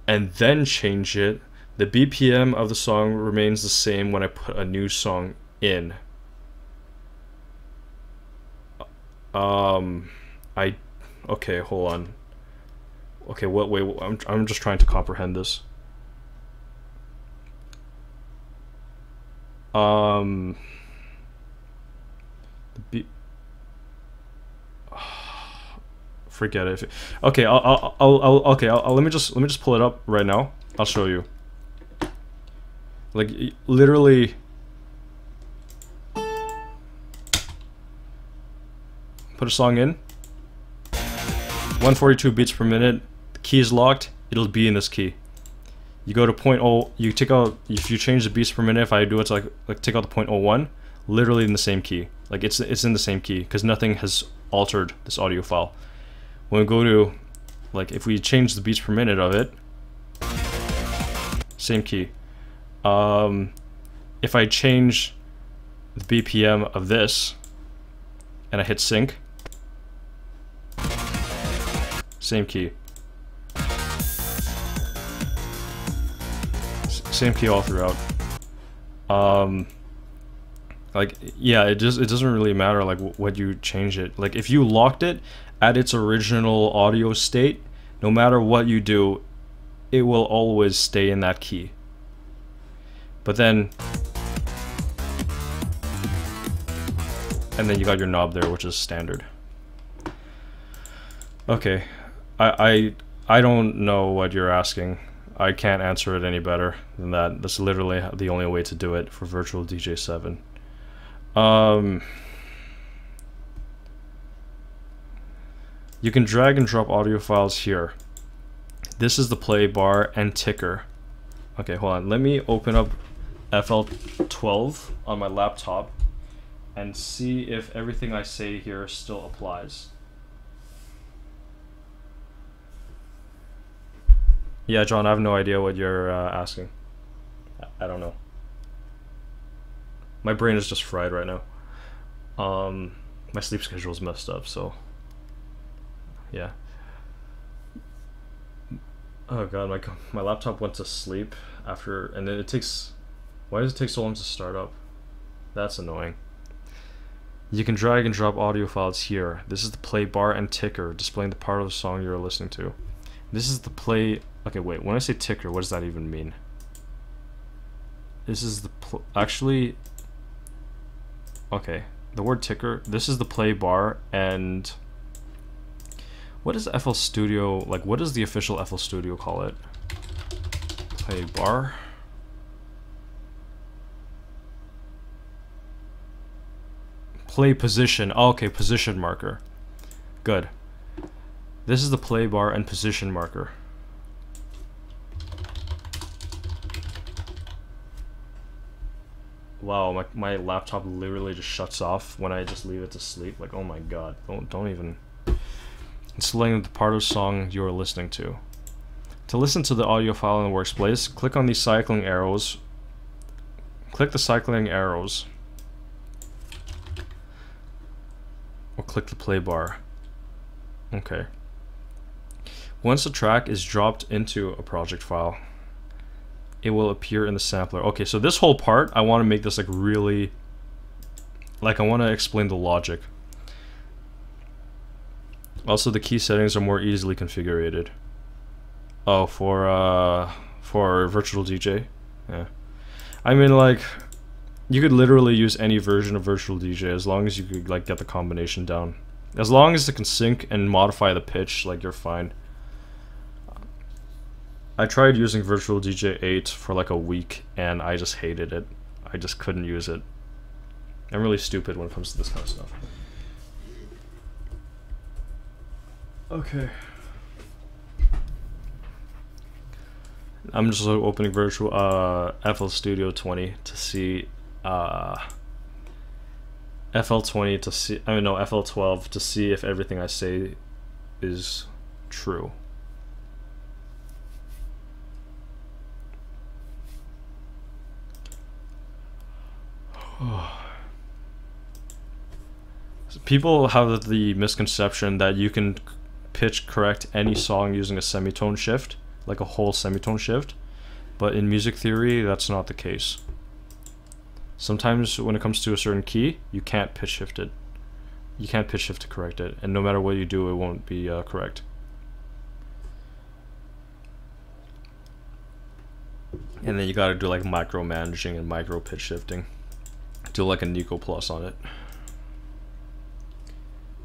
and then change it, the BPM of the song remains the same when I put a new song in. Okay, hold on. Okay, wait, I'm just trying to comprehend this. Forget it. Okay, let me just pull it up right now. I'll show you. Like literally. Put a song in. 142 beats per minute. The key is locked. It'll be in this key. You go to 0.0. You take out. If you change the beats per minute, if I do it to like take out the 0.01, literally in the same key. Like it's in the same key because nothing has altered this audio file. When we go to, like, if we change the beats per minute of it, same key. If I change the BPM of this and I hit sync, same key. Same key all throughout. Like, yeah, it doesn't really matter like what you change it. Like if you locked it at its original audio state, no matter what you do, it will always stay in that key. But then, and then you got your knob there, which is standard. Okay, I don't know what you're asking. I can't answer it any better than that. That's literally the only way to do it for Virtual DJ 7. You can drag and drop audio files here. This is the play bar and ticker. Okay, hold on. Let me open up FL12 on my laptop and see if everything I say here still applies. Yeah, John, I have no idea what you're asking. I don't know. My brain is just fried right now. My sleep schedule is messed up, so yeah. Oh god, my laptop went to sleep after, and then it takes. Why does it take so long to start up? That's annoying. You can drag and drop audio files here. This is the play bar and ticker, displaying the part of the song you're listening to. This is the play. Okay, wait. When I say ticker, what does that even mean? This is the actually. Okay, the word ticker. This is the play bar, and what is FL Studio like? What does the official FL Studio call it? Play bar. Play position. Oh, okay, position marker. Good. This is the play bar and position marker. Wow, my laptop literally just shuts off when I just leave it to sleep. Like, oh my god, don't even. It's selecting the part of the song you are listening to. To listen to the audio file in the workspace, click on these cycling arrows. Click the cycling arrows. Or click the play bar. Okay. Once the track is dropped into a project file, it will appear in the sampler. Okay, so this whole part, I want to make this like really, like I want to explain the logic. Also, the key settings are more easily configured. Oh, for Virtual DJ? Yeah. I mean, like, you could literally use any version of Virtual DJ as long as you could like get the combination down. As long as it can sync and modify the pitch, like you're fine. I tried using Virtual DJ 8 for like a week and I just hated it. I just couldn't use it. I'm really stupid when it comes to this kind of stuff. Okay. I'm just opening virtual FL Studio 20 to see FL20 to see, I mean no, FL12 to see if everything I say is true. People have the misconception that you can pitch correct any song using a semitone shift, like a whole semitone shift, but in music theory that's not the case. Sometimes when it comes to a certain key, you can't pitch shift it. You can't pitch shift to correct it, and no matter what you do, it won't be correct. And then you gotta do like micromanaging and micro pitch shifting. Do like a Nico Plus on it.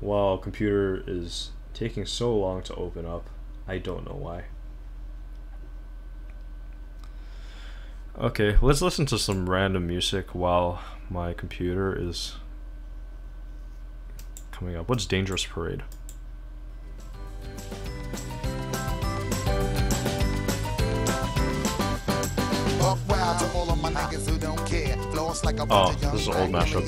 Wow, computer is taking so long to open up. I don't know why. Okay, let's listen to some random music while my computer is coming up. What's Dangerous Parade? Oh, this is an old mashup.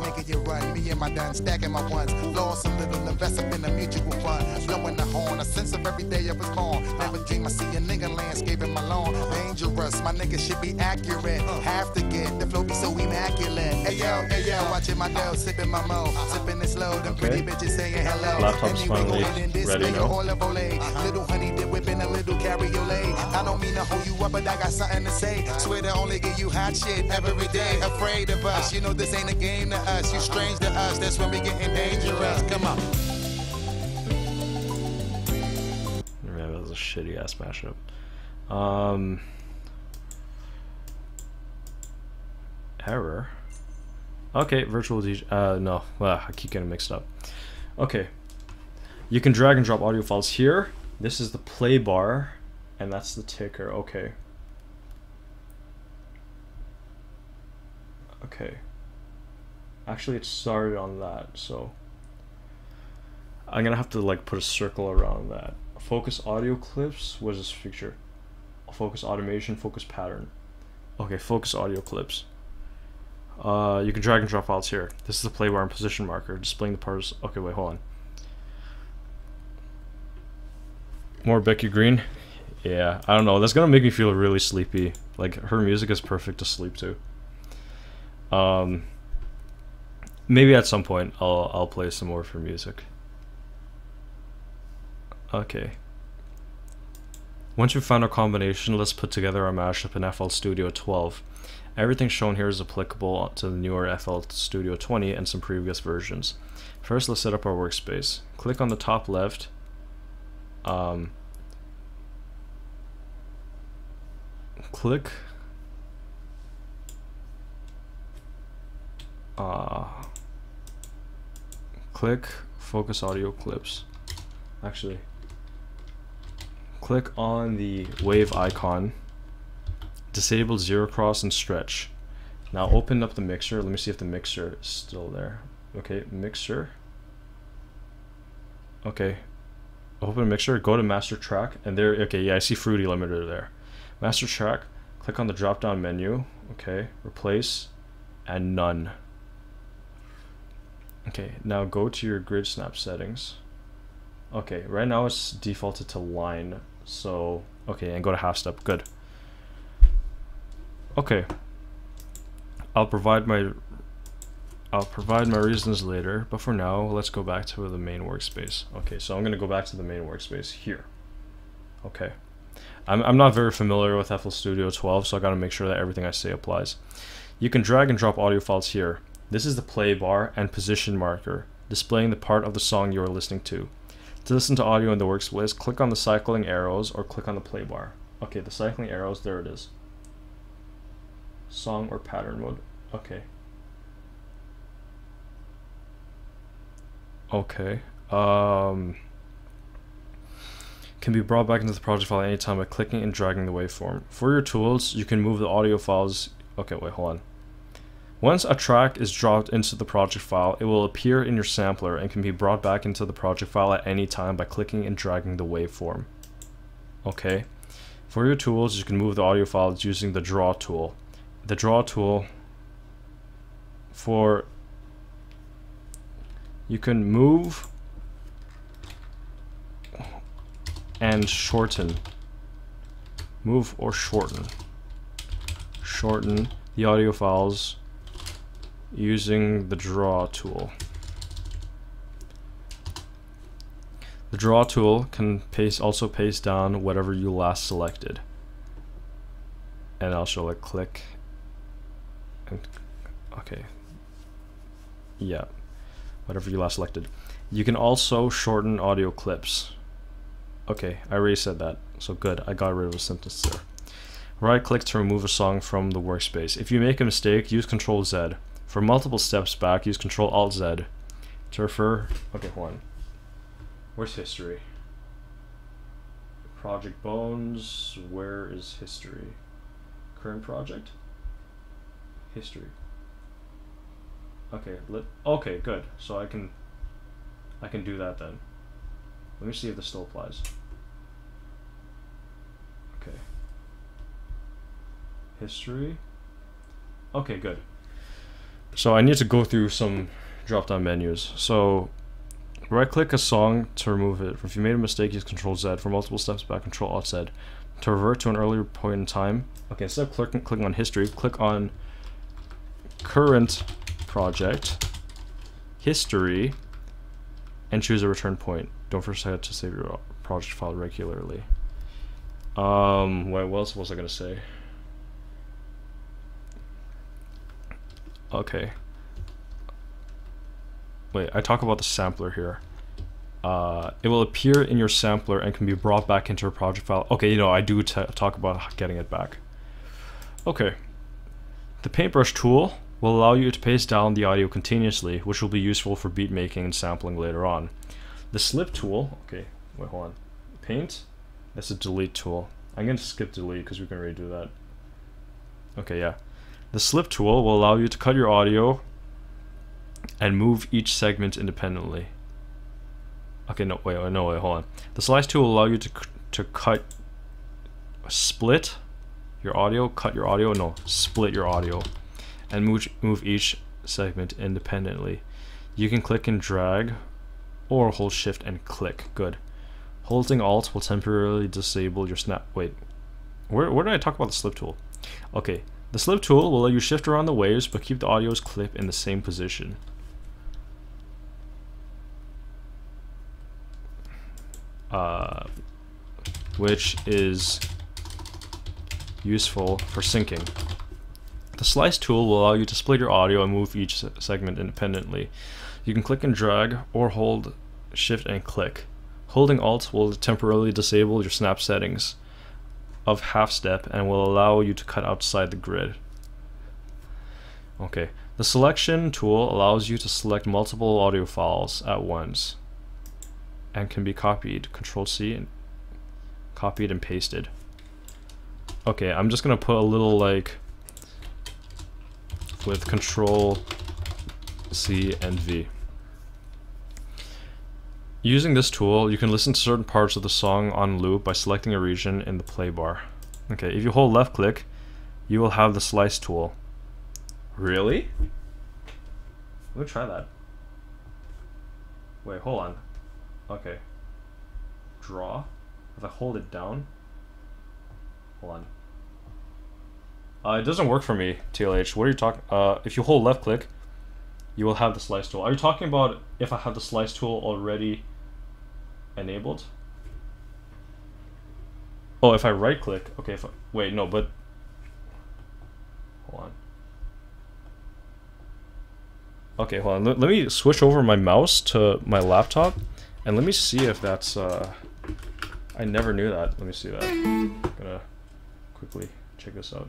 Making you run, me and my done stacking my ones. Lost a little, invest up in the mutual fund. Blowing the horn, a sense of every day I was born. Never dream I see a nigga landscaping my lawn. Dangerous, my nigga should be accurate. Have to get the flow be so immaculate. Hey yo, watching my dough, sipping my mo. Sipping it slow, them pretty bitches saying hello. Laptop's finally ready now. Little honey dip whipping a little cabriolet. I don't mean to hold you up, but I got something to say. Swear to only give you hot shit every day. Afraid of us, you know this ain't a game to us. You strange to us, that's when we getting dangerous. Come on. Man, that was a shitty ass mashup. Error. Okay, virtual DJ. No, I keep getting mixed up. Okay, you can drag and drop audio files here. This is the play bar, and that's the ticker. Okay. Okay. Actually, it started on that, so I'm gonna have to like put a circle around that. Focus audio clips. What is this feature? Focus automation. Focus pattern. Okay, focus audio clips. You can drag and drop files here. This is the play bar and position marker, displaying the parts. Okay, wait, hold on. More Becky Green. Yeah, I don't know. That's gonna make me feel really sleepy. Like her music is perfect to sleep to. Maybe at some point I'll play some more for music. Okay. Once we found our combination, let's put together our mashup in FL Studio 12. Everything shown here is applicable to the newer FL Studio 20 and some previous versions. First, let's set up our workspace. Click on the top left. Click focus audio clips. Actually, click on the wave icon, disable zero cross and stretch. Now open up the mixer. Let me see if the mixer is still there. Okay, mixer. Okay, open mixer, go to master track, and there, okay, yeah, I see Fruity Limiter there. Master track, click on the drop down menu. Okay, replace and none. Okay, now go to your grid snap settings. Okay, right now it's defaulted to line, so okay, and go to half step. Good. Okay, I'll provide my reasons later, but for now let's go back to the main workspace. Okay, so I'm gonna go back to the main workspace here. Okay, I'm not very familiar with FL Studio 12, so I gotta make sure that everything I say applies. You can drag and drop audio files here. This is the play bar and position marker, displaying the part of the song you are listening to. To listen to audio in the workspace, click on the cycling arrows or click on the play bar. Okay, the cycling arrows, there it is. Song or pattern mode. Okay. Okay. Can be brought back into the project file anytime by clicking and dragging the waveform. For your tools, you can move the audio files. Okay, wait, hold on. Once a track is dropped into the project file, it will appear in your sampler and can be brought back into the project file at any time by clicking and dragging the waveform. Okay. For your tools, you can move the audio files using the draw tool. The draw tool you can move and shorten. Move or shorten. Shorten the audio files using the draw tool. The draw tool can also paste down whatever you last selected. And I'll show like click and okay. Yeah. Whatever you last selected. You can also shorten audio clips. Okay, I already said that. So good, I got rid of a sentence there. Right click to remove a song from the workspace. If you make a mistake, use Ctrl Z. For multiple steps back, use Ctrl Alt Z. To refer, okay, hold on. Where's history? Project Bones, where is history? Current project? History. Okay, okay, good. So I can do that then. Let me see if this still applies. Okay. History. Okay, good. So I need to go through some drop-down menus. So right-click a song to remove it. If you made a mistake, use Ctrl Z. For multiple steps back, Ctrl Alt Z. To revert to an earlier point in time, okay, instead of clicking on history, click on current project, history, and choose a return point. Don't forget to save your project file regularly. Wait, what else was I gonna say? Okay. Wait, I talk about the sampler here. It will appear in your sampler and can be brought back into a project file. Okay, you know, I do talk about getting it back. Okay. The paintbrush tool will allow you to paste down the audio continuously, which will be useful for beat making and sampling later on. The slip tool, okay, wait, hold on. Paint, that's a delete tool. I'm going to skip delete because we can already do that. Okay, yeah. The slip tool will allow you to cut your audio and move each segment independently. Okay, no, wait, hold on. The slice tool will allow you to split your audio, split your audio, and move each segment independently. You can click and drag, or hold Shift and click. Good. Holding Alt will temporarily disable your snap. Wait, where did I talk about the slip tool? Okay, the slip tool will let you shift around the waves, but keep the audio's clip in the same position. Which is useful for syncing. The slice tool will allow you to split your audio and move each segment independently. You can click and drag or hold Shift and click. Holding Alt will temporarily disable your snap settings of half step and will allow you to cut outside the grid. Okay, the selection tool allows you to select multiple audio files at once and can be copied. Control C and copied and pasted. Okay, I'm just gonna put a little like with Control C and V. Using this tool, you can listen to certain parts of the song on loop by selecting a region in the play bar. Okay, if you hold left click, you will have the slice tool. Really? Let me try that. Wait, hold on. Okay. Draw. If I hold it down. Hold on. It doesn't work for me, TLH. What are you talking? If you hold left click, you will have the slice tool. Are you talking about if I have the slice tool already enabled? Oh, if I right click. Okay, wait, no, but hold on. Okay, hold on. Let me switch over my mouse to my laptop and let me see if that's I never knew that. Let me see that. I'm gonna quickly check this out.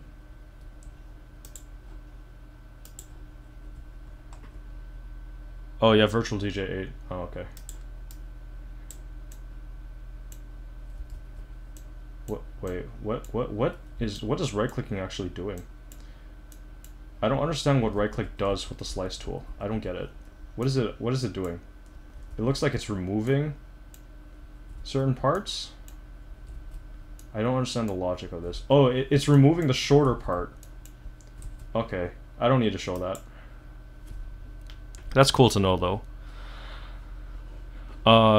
Oh yeah, Virtual DJ 8. Oh, okay. What? Wait. What is right clicking actually doing? I don't understand what right click does with the slice tool. I don't get it. What is it doing? It looks like it's removing certain parts. I don't understand the logic of this. Oh, it's removing the shorter part. Okay, I don't need to show that. That's cool to know though.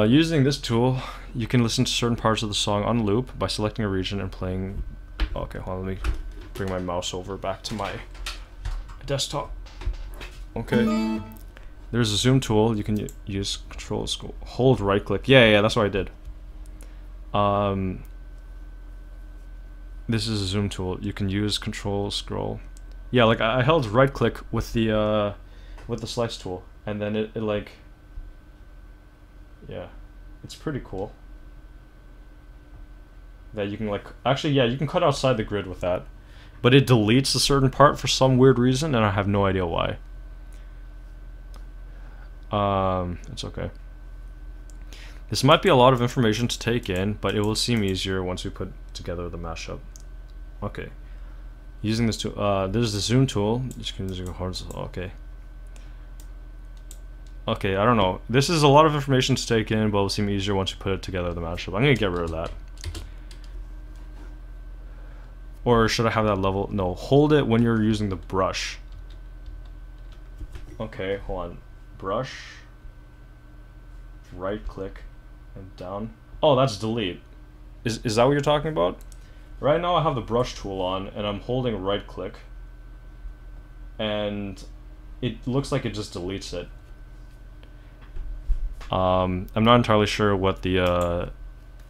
Using this tool, you can listen to certain parts of the song on loop by selecting a region and playing. Okay, hold on, let me bring my mouse over back to my desktop. Okay. There's a zoom tool. You can use control hold right click. Yeah, that's what I did. This is a zoom tool. You can use control scroll. Yeah, like I held right click with the slice tool, and then it like, yeah, it's pretty cool. That you can like, actually, yeah, you can cut outside the grid with that, but it deletes a certain part for some weird reason, and I have no idea why. It's okay. This might be a lot of information to take in, but it will seem easier once we put together the mashup. Okay. Using this tool, there's the zoom tool. You can use your horizontal. Okay. Okay, I don't know. This is a lot of information to take in, but it will seem easier once you put it together, the mashup. I'm gonna get rid of that. Or should I have that level? No, hold it when you're using the brush. Okay, hold on. Brush. Right click and down. Oh, that's delete. Is that what you're talking about? Right now I have the brush tool on and I'm holding right click. And it looks like it just deletes it. I'm not entirely sure what the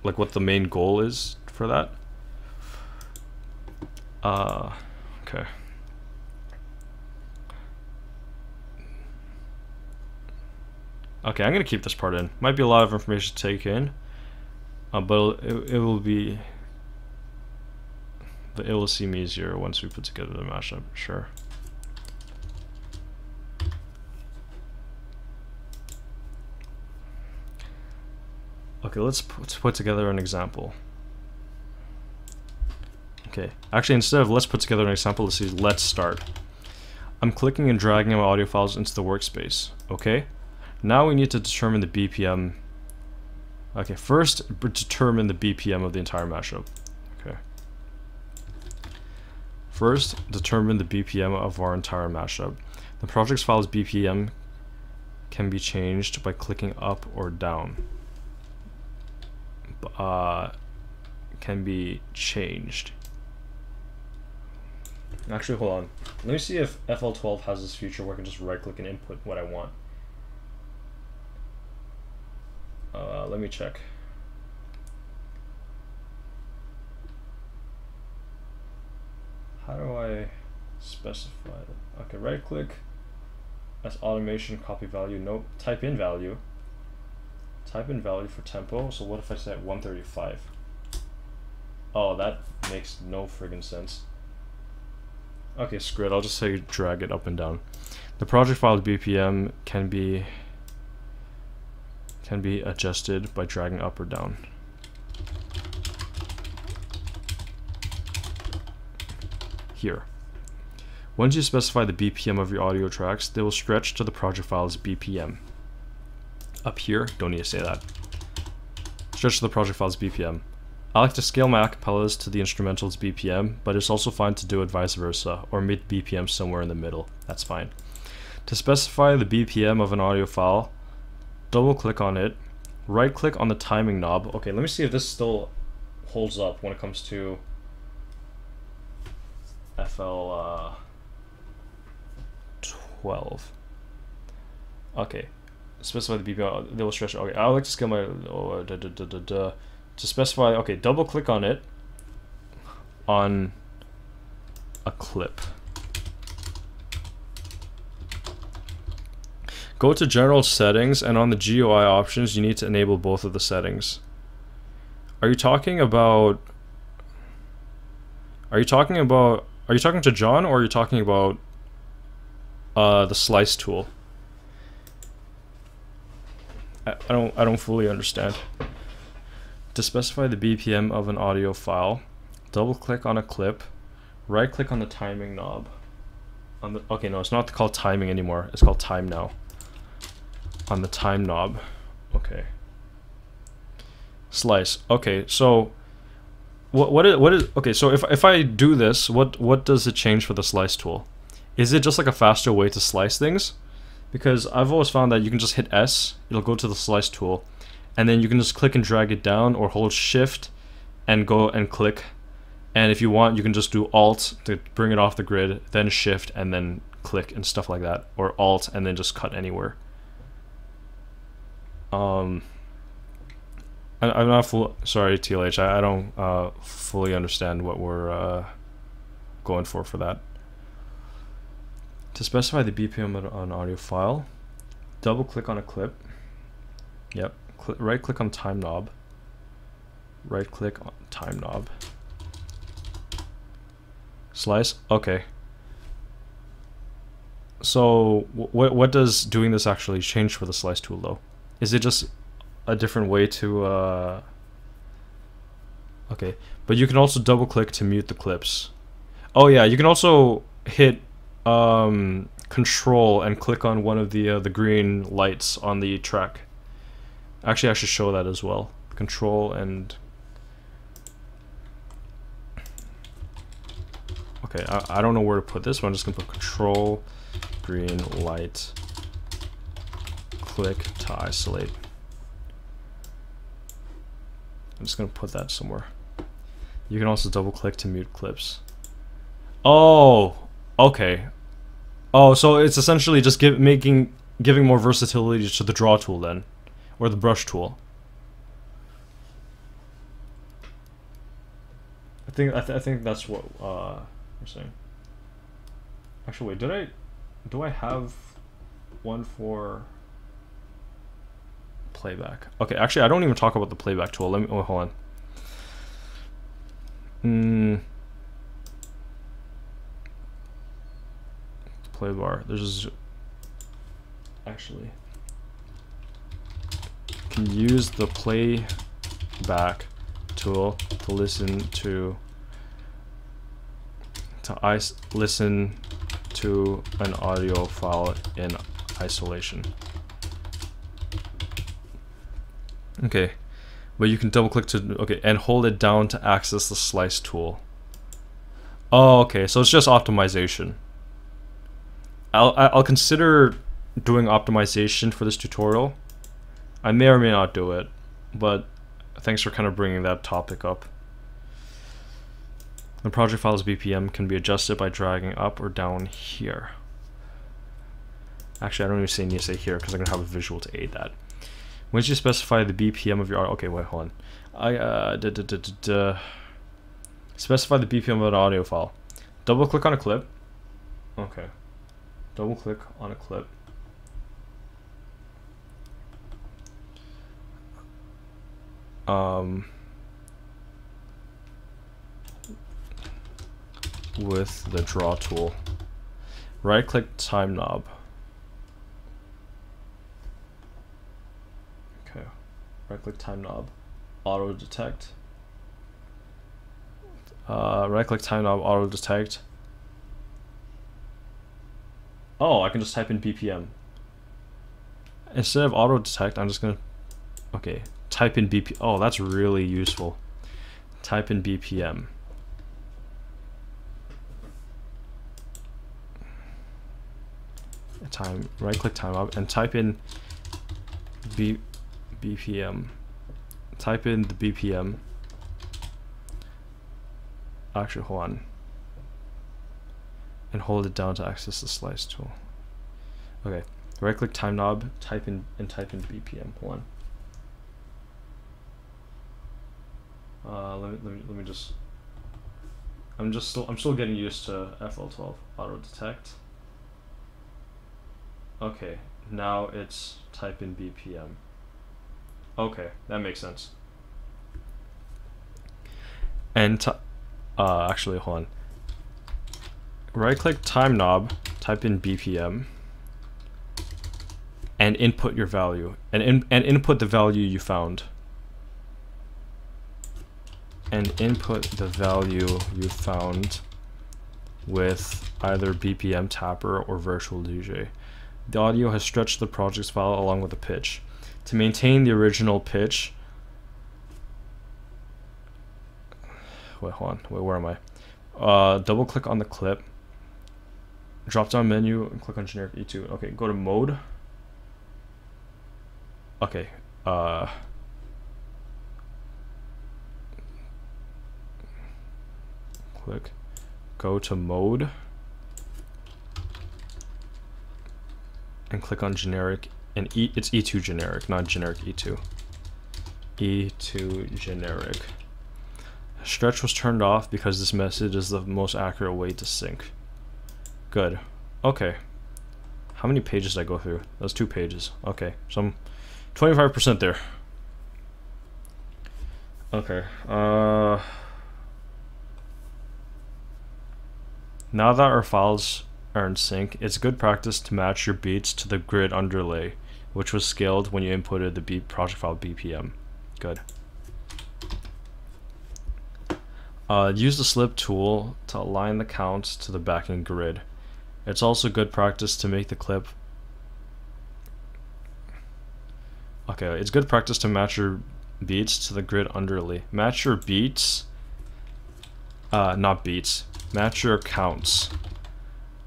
what the main goal is for that. Okay. Okay, I'm gonna keep this part in. Might be a lot of information to take in, but it will seem easier once we put together the mashup. Sure. Okay, let's put together an example. Okay, actually, instead of let's put together an example, let's see let's start. I'm clicking and dragging my audio files into the workspace. Okay, now we need to determine the BPM. Okay, first determine the BPM of the entire mashup. Okay. First, determine the BPM of our entire mashup. The project's file's BPM can be changed by clicking up or down. Can be changed. Actually, hold on. Let me see if FL12 has this feature where I can just right click and input what I want. Let me check. How do I specify it? Okay, right click. That's automation, copy value. Nope. Type in value. Type in value for tempo. So what if I say 135? Oh, that makes no friggin' sense. Okay, screw it. I'll just say drag it up and down. The project file's BPM can be adjusted by dragging up or down. Here. Once you specify the BPM of your audio tracks, they will stretch to the project file's BPM. Up here, don't need to say that. Stretch to the project file's BPM. I like to scale my acapellas to the instrumental's BPM, but it's also fine to do it vice versa, or meet BPM somewhere in the middle. That's fine. To specify the BPM of an audio file, double click on it, right click on the timing knob. Okay, let me see if this still holds up when it comes to FL 12. Okay, specify the BPM. They will stretch. Okay, I like to scale my to specify. Okay, double click on it on a clip. Go to general settings, and on the GUI options you need to enable both of the settings. Are you talking to John, or are you talking about the slice tool? I don't fully understand. To specify the BPM of an audio file, double click on a clip, right click on the timing knob. on the, okay, no, it's not called timing anymore. It's called time now. On the time knob. Okay. Slice. Okay, so what is okay, so if I do this, what does it change for the slice tool? Is it just like a faster way to slice things? Because I've always found that you can just hit S, it'll go to the slice tool, and then you can just click and drag it down or hold shift and go and click. And if you want, you can just do Alt to bring it off the grid, then Shift, and then click and stuff like that. Or Alt and then just cut anywhere. I'm not full. Sorry, TLH. I don't fully understand what we're going for that. To specify the BPM of an audio file, double click on a clip. Yep. Right click on time knob. Right click on time knob. Slice. Okay. So what does doing this actually change for the slice tool though? Is it just a different way to okay, but you can also double click to mute the clips. Oh yeah, you can also hit control and click on one of the green lights on the track. Actually, I should show that as well. Control and okay, I don't know where to put this, but I'm just gonna put control, green light, click to isolate. I'm just gonna put that somewhere. You can also double click to mute clips. Oh, okay. Oh, so it's essentially just giving more versatility to the draw tool then, or the brush tool. I think that's what we're saying. Actually, wait, do I have one for playback? Okay, actually, I don't even talk about the playback tool. Let me, oh, hold on. Play bar. There's actually can use the playback tool to listen to listen to an audio file in isolation. Okay, but you can double click to okay and hold it down to access the slice tool. Oh, okay, so it's just optimization. I'll consider doing optimization for this tutorial. I may or may not do it, but thanks for kind of bringing that topic up. The project file's BPM can be adjusted by dragging up or down here. Actually, I don't even need to say here because I'm gonna have a visual to aid that. Once you specify the BPM of your okay, wait, hold on. Specify the BPM of an audio file. Double click on a clip. Okay. Double click on a clip. With the draw tool. Right click time knob. Okay. Right click time knob. Auto detect. Right click time knob, auto detect. Oh, I can just type in BPM. Instead of auto detect, I'm just gonna okay, type in BPM. Oh, that's really useful. Type in BPM. Right click time up and type in BPM. Type in the BPM. Actually, hold on. And hold it down to access the slice tool. Okay, right click time knob, type in BPM. Hold on. Let me just. I'm still getting used to FL12 auto detect. Okay, now it's type in BPM. Okay, that makes sense. And actually, hold on. Right click time knob, type in BPM, and input your value, and input the value you found. And input the value you found with either BPM Tapper or Virtual DJ. The audio has stretched the project's file along with the pitch. To maintain the original pitch, wait, hold on, wait, where am I? Double click on the clip, drop down menu and click on generic E2. Okay, go to mode. Okay, click, go to mode and click on generic, and it's E2 generic, not generic E2. E2 generic. Stretch was turned off because this message is the most accurate way to sync. Good. Okay. How many pages did I go through? That's 2 pages. Okay, so I'm 25% there. Okay. Now that our files are in sync, it's good practice to match your beats to the grid underlay, which was scaled when you inputted the beat project file BPM. Good. Use the slip tool to align the counts to the backing grid. It's also good practice to make the clip. Okay, it's good practice to match your beats to the grid underlay. Match your beats, not beats. Match your counts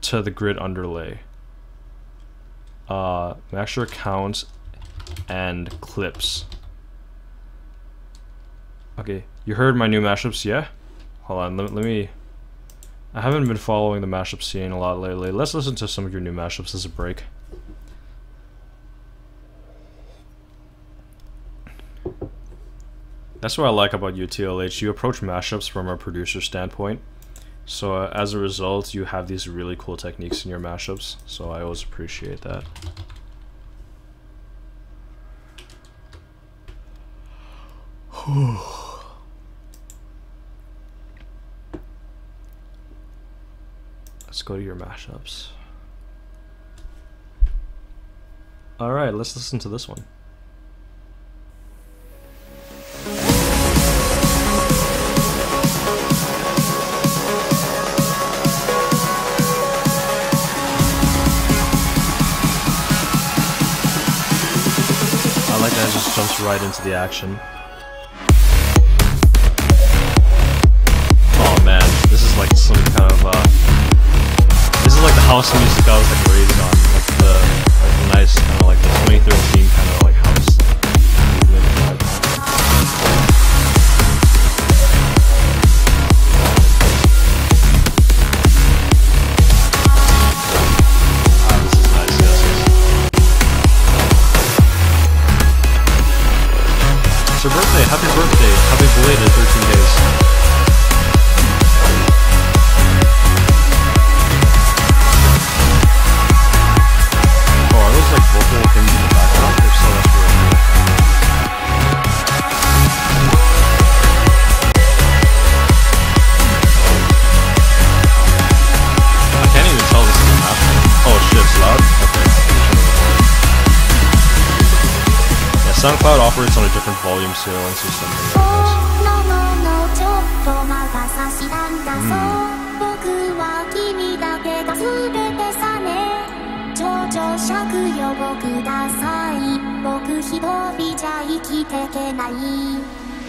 to the grid underlay. Match your counts and clips. Okay, you heard my new mashups, yeah? Hold on, let me... I haven't been following the mashup scene a lot lately. Let's listen to some of your new mashups as a break. That's what I like about UTLH. You approach mashups from a producer standpoint. So as a result, you have these really cool techniques in your mashups. So I always appreciate that. Let's go to your mashups. Alright, let's listen to this one. I like that it just jumps right into the action. Oh man, this is like some kind of this is like the house music I was like raised on, like the nice kind of like the 2013 kind of like house movement vibe. Ah, this is nice, yes, yes. It's your birthday, happy belated 13 days. Like vocal things in the background, if so, that's really cool. I can't even tell this is a map. Oh shit, it's loud? Okay. Yeah, SoundCloud operates on a different volume scaling system than the other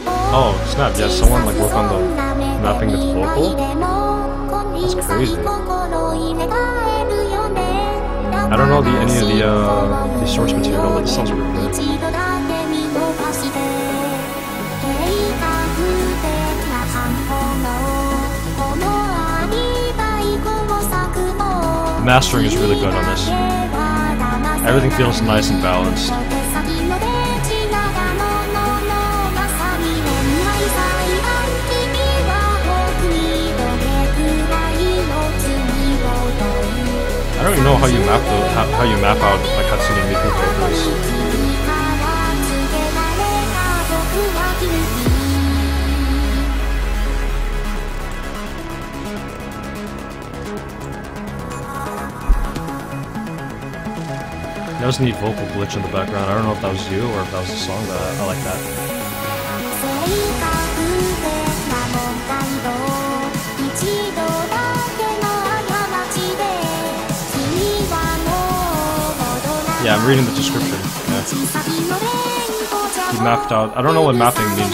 Oh snap, yeah, someone like work on the mapping the vocal? That's crazy. I don't know any of the source material, but this sounds really good. Mastering is really good on this. Everything feels nice and balanced. I don't even know how you map out like Hatsune Miku vocals. That was a neat vocal glitch in the background. I don't know if that was you or if that was the song, but I like that. Yeah, I'm reading the description. Yeah. He mapped out. I don't know what mapping means.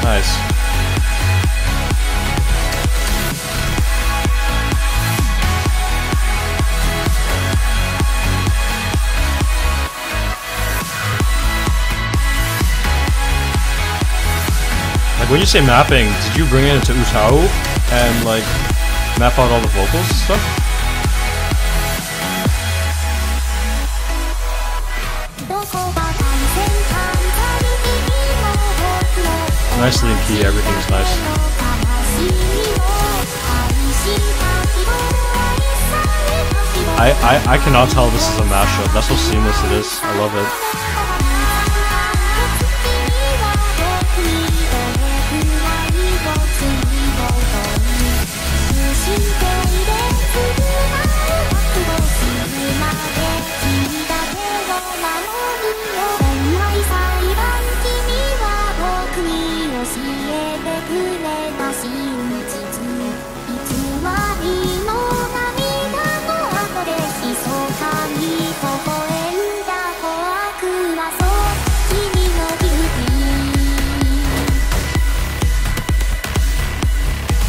Nice. Like when you say mapping, did you bring it into Utao and like map out all the vocals and stuff? Nicely in key, everything's nice. I cannot tell this is a mashup. That's how seamless it is. I love it.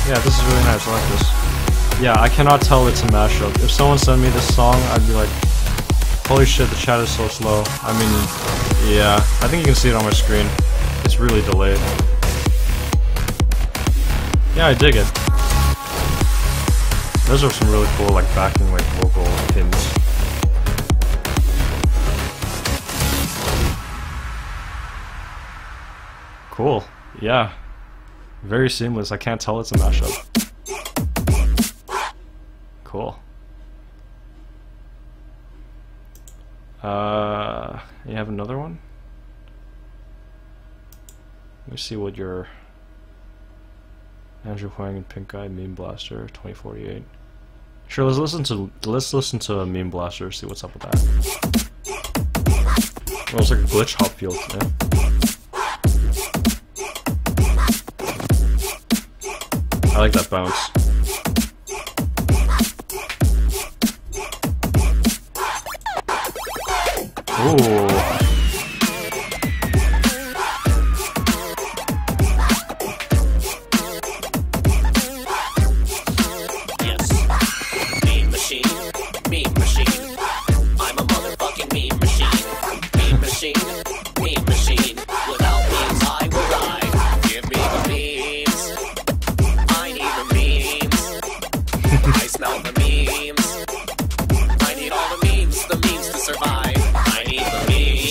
Yeah, this is really nice. I like this. Yeah, I cannot tell it's a mashup. If someone sent me this song, I'd be like, holy shit, the chat is so slow. I mean, yeah, I think you can see it on my screen. It's really delayed. Yeah, I dig it. Those are some really cool, like, backing, like, vocal pins. Cool. Yeah. Very seamless. I can't tell it's a mashup. Cool. You have another one? Let me see what your Andrew Huang and Pink Eye Meme Blaster 2048. Sure, let's listen to a Meme Blaster, see what's up with that. Oh, it's like a glitch hop field today. I like that bounce. Ooh. Yes. Meme machine. Meme machine. I'm a motherfucking meme machine. Meme machine. Meme machine. Without memes, I will die. Give me the memes. I need the memes. I smell the memes. I need all the memes to survive.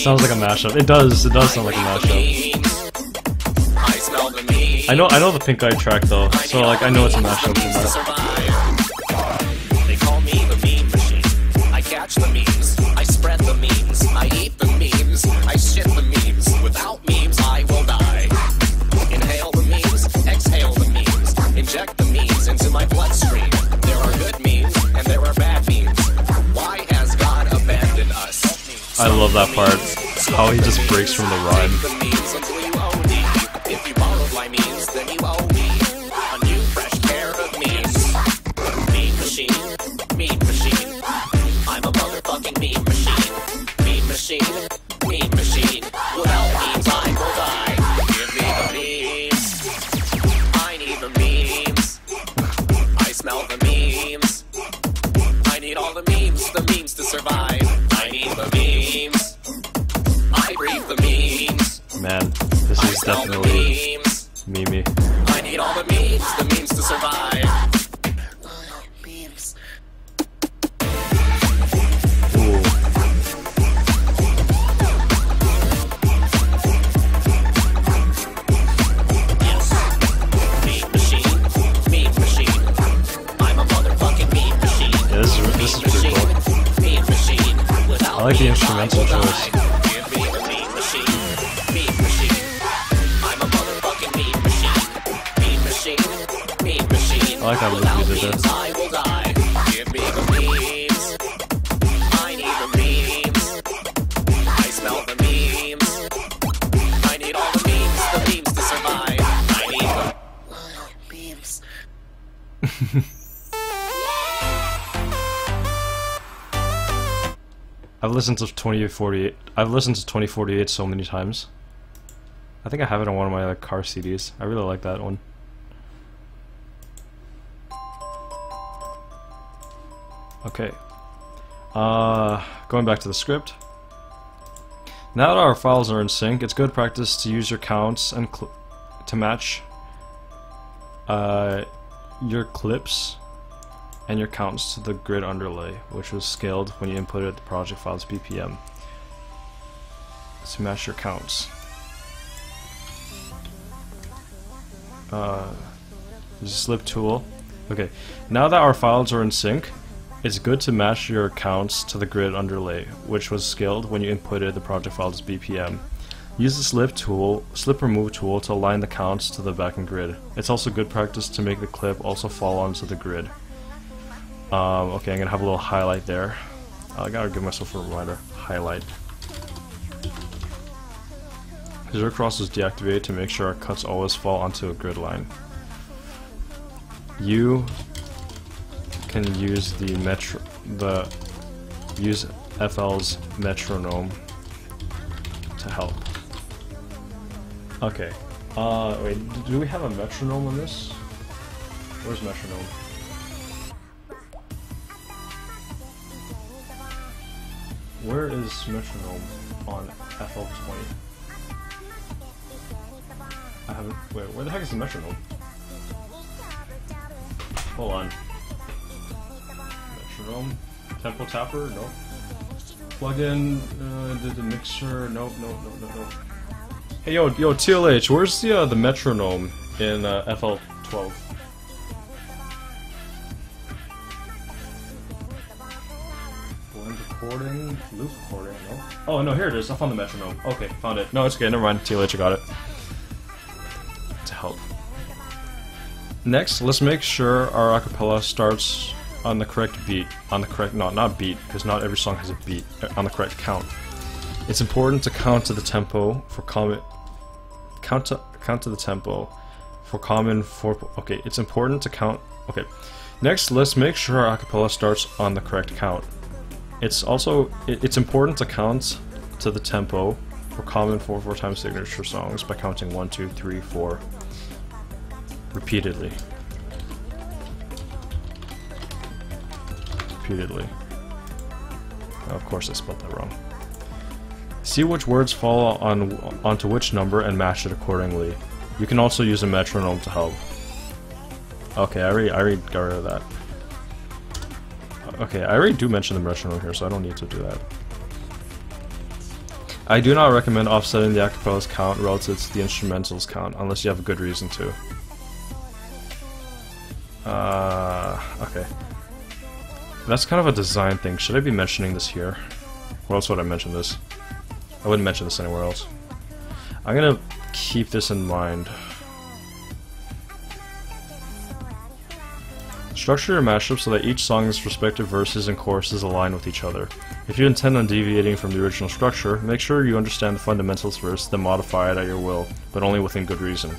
It sounds like a mashup. It does sound like a mashup. I know the Pink Eye track though, so like I know it's a mashup from that. They call me the meme machine. I catch the memes, I spread the memes, I eat the memes, I shit the memes. Without memes, I will die. Inhale the memes, exhale the memes, inject the memes into my bloodstream. There are good memes and there are bad memes. Why has God abandoned us? I love that part. How he just breaks from the rhyme. If you borrowed my memes, then you owe me a new fresh pair of memes. Meme machine, meme machine. I'm a motherfucking meme machine. Meme machine, meme machine. Without memes, I will die. Give me the memes. I need the memes. I smell the memes. I need all the memes to survive. I need the memes. I breathe the memes. Man, this is definitely memey. I need all the memes to survive. Memes. Ooh. Yes. Meme machine. Meme machine. I'm a motherfucking meme machine. Yeah, this is pretty cool. Meme machine. I like the instrumental choice. I like how Luke did this. I will die. Give me the memes. I need the memes. I smell the memes. I need all the memes to survive. I need the memes. I've listened to 2048. I've listened to 2048 so many times. I think I have it on one of my like car CDs. I really like that one. Okay. Going back to the script. Now that our files are in sync, it's good practice to use your counts and to match your clips and your counts to the grid underlay, which was scaled when you inputted the project file's BPM. To match your counts. Use a slip tool. Okay, now that our files are in sync, it's good to match your counts to the grid underlay, which was scaled when you inputted the project file's BPM. Use the slip remove tool to align the counts to the backing grid. It's also good practice to make the clip also fall onto the grid. Okay, I'm gonna have a little highlight there. I gotta give myself a reminder. Highlight. Zero cross is deactivated to make sure our cuts always fall onto a grid line. You can use use FL's metronome to help. Okay. Wait, do we have a metronome on this? Where's metronome? Where is metronome on FL20? I haven't. Wait, where the heck is the metronome? Hold on. Metronome? Tempo tapper? Nope. Plugin? The mixer? Nope, nope, nope, nope, nope. Hey, yo, TLH, where's the metronome in FL12? Blend recording? Loop recording? No? Oh, no, here it is. I found the metronome. Okay, found it. No, it's okay. Never mind. TLH, I got it. To help. Next, let's make sure our acapella starts on the correct beat. On the correct, not beat, because not every song has a beat. On the correct count. It's important to count to the tempo for common. Count to the tempo for common 4. Okay, it's important to count. Okay. Next, let's make sure our acapella starts on the correct count. It's important to count to the tempo for common 4/4 time signature songs by counting 1, 2, 3, 4 repeatedly. Oh, of course I spelled that wrong. See which words fall onto which number and match it accordingly. You can also use a metronome to help. Okay, I already got rid of that. Okay, I already do mention the metronome here, so I don't need to do that. I do not recommend offsetting the acapella's count relative to the instrumental's count, unless you have a good reason to. Okay. That's kind of a design thing. Should I be mentioning this here? Where else would I mention this? I wouldn't mention this anywhere else. I'm gonna keep this in mind. Structure your mashup so that each song's respective verses and choruses align with each other. If you intend on deviating from the original structure, make sure you understand the fundamentals first, then modify it at your will, but only within good reason.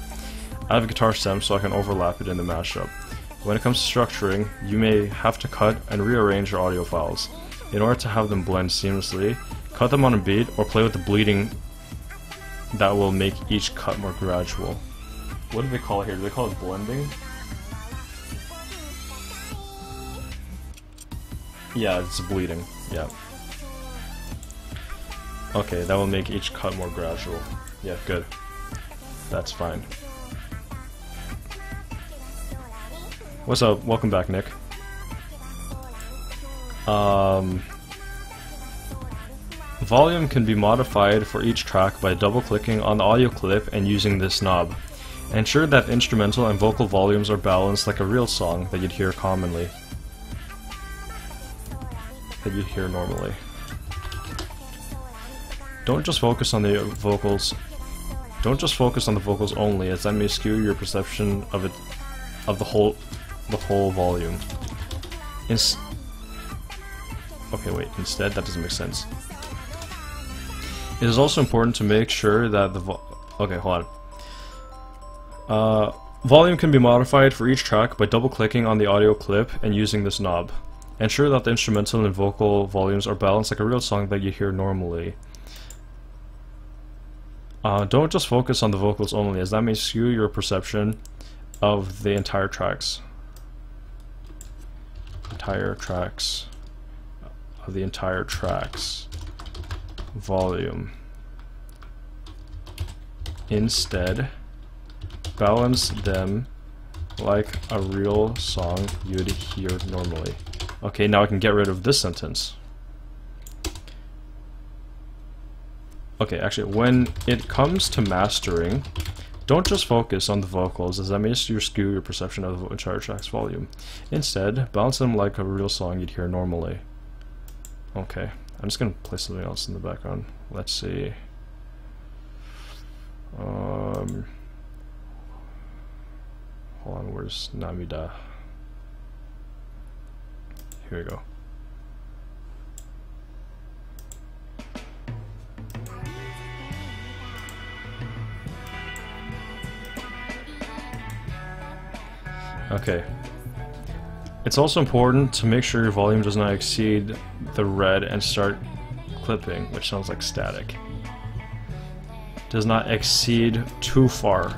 I have a guitar stem so I can overlap it in the mashup. When it comes to structuring, you may have to cut and rearrange your audio files. In order to have them blend seamlessly, cut them on a beat or play with the bleeding that will make each cut more gradual. What do they call it here? Do they call it blending? Yeah, it's bleeding. Yeah. Okay, that will make each cut more gradual. Yeah, good. That's fine. What's up? Welcome back, Nick. Volume can be modified for each track by double-clicking on the audio clip and using this knob. Ensure that instrumental and vocal volumes are balanced like a real song that you'd hear commonly. That you'd hear normally. Don't just focus on the vocals. Don't just focus on the vocals only, as that may skew your perception of it, of the whole volume. Okay, wait. Instead, that doesn't make sense. It is also important to make sure that the okay, hold on. Volume can be modified for each track by double-clicking on the audio clip and using this knob. Ensure that the instrumental and vocal volumes are balanced like a real song that you hear normally. Don't just focus on the vocals only, as that may skew your perception of the entire tracks. The entire tracks volume. Instead, balance them like a real song you'd hear normally. Okay, now I can get rid of this sentence. Okay, actually, when it comes to mastering, don't just focus on the vocals, as that may skew your perception of the entire track's volume. Instead, balance them like a real song you'd hear normally. Okay, I'm just gonna play something else in the background. Let's see. Hold on, where's Namida? Here we go. Okay. It's also important to make sure your volume does not exceed the red and start clipping, which sounds like static. Does not exceed too far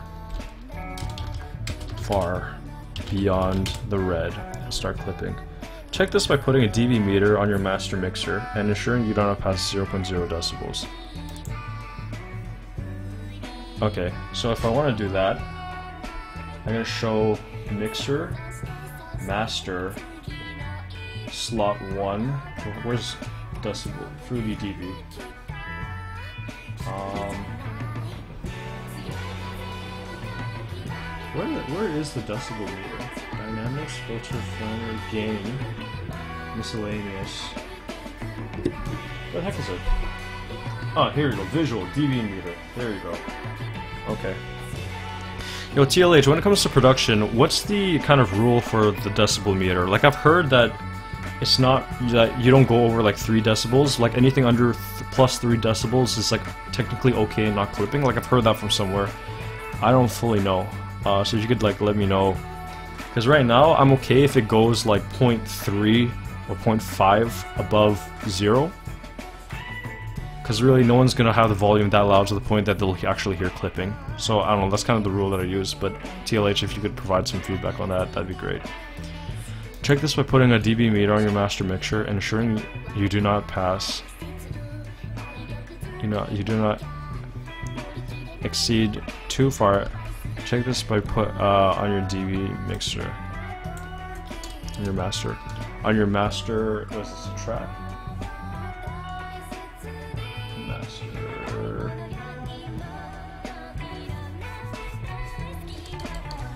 beyond the red and start clipping. Check this by putting a dB meter on your master mixer and ensuring you don't have past 0.0 decibels. Okay, so if I want to do that, I'm going to show mixer, master, slot 1. Where's decibel? Fruity dB. Where is the decibel meter? Dynamics, filter, flanger, gain, miscellaneous. What the heck is it? Oh, here you go. Visual, dB meter. There you go. Okay. Yo, TLH, when it comes to production, what's the kind of rule for the decibel meter? Like, I've heard that it's not that you don't go over like 3 decibels. Like, anything under plus 3 decibels is like technically okay and not clipping. Like, I've heard that from somewhere. I don't fully know. So if you could like let me know. Because right now, I'm okay if it goes like 0.3 or 0.5 above 0. Because really, no one's gonna have the volume that loud to the point that they'll actually hear clipping. So I don't know, that's kind of the rule that I use, but TLH, if you could provide some feedback on that, that'd be great. Check this by putting a dB meter on your master mixer and ensuring you do not pass, you do not exceed too far. Check this by put on your dB mixer, on your master, what's this, a track?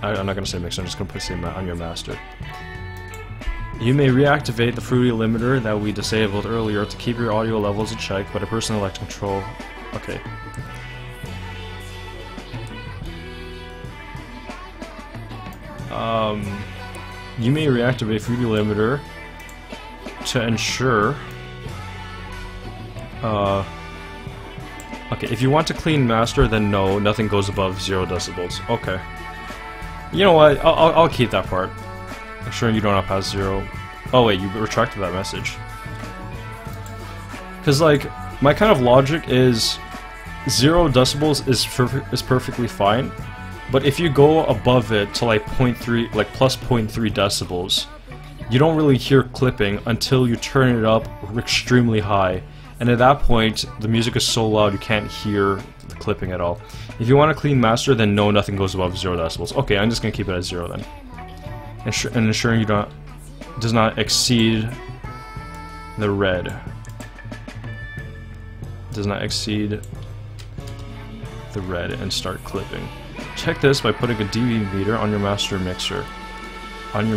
I'm not going to say mixer, I'm just going to put on your master. You may reactivate the fruity limiter that we disabled earlier to keep your audio levels in check, but I personally like to control... Okay. You may reactivate fruity limiter to ensure... Okay, if you want to clean master, then no, nothing goes above 0 decibels. Okay. You know what? I'll keep that part. Ensuring you don't have past 0. Oh wait, you retracted that message. Because like, my kind of logic is 0 decibels is perfectly fine, but if you go above it to like 0.3, like plus 0.3 decibels, you don't really hear clipping until you turn it up extremely high. And at that point, the music is so loud you can't hear the clipping at all. If you want to clean master, then no, nothing goes above 0 decibels. Okay, I'm just gonna keep it at 0 then. And ensuring you does not exceed the red. Does not exceed the red and start clipping. Check this by putting a dB meter on your master mixer, and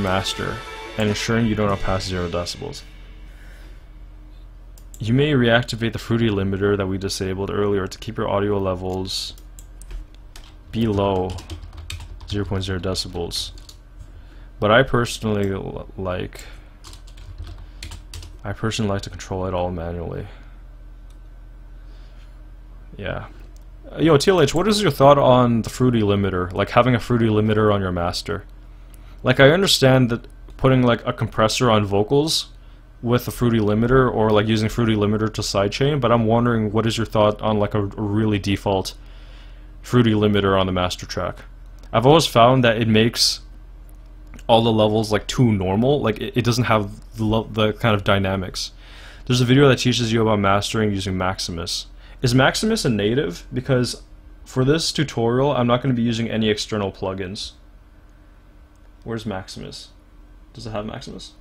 ensuring you don't have past 0 decibels. You may reactivate the fruity limiter that we disabled earlier to keep your audio levels below 0.0 decibels. But I personally like to control it all manually. Yeah. Yo, TLH, what is your thought on the fruity limiter? Like having a fruity limiter on your master? Like, I understand that putting like a compressor on vocals with a Fruity limiter or like using Fruity limiter to sidechain, but I'm wondering what is your thought on like a really default Fruity limiter on the master track. I've always found that it makes all the levels like too normal, like it doesn't have the kind of dynamics. There's a video that teaches you about mastering using Maximus. Is Maximus a native? Because for this tutorial I'm not going to be using any external plugins. Where's Maximus? Does it have Maximus?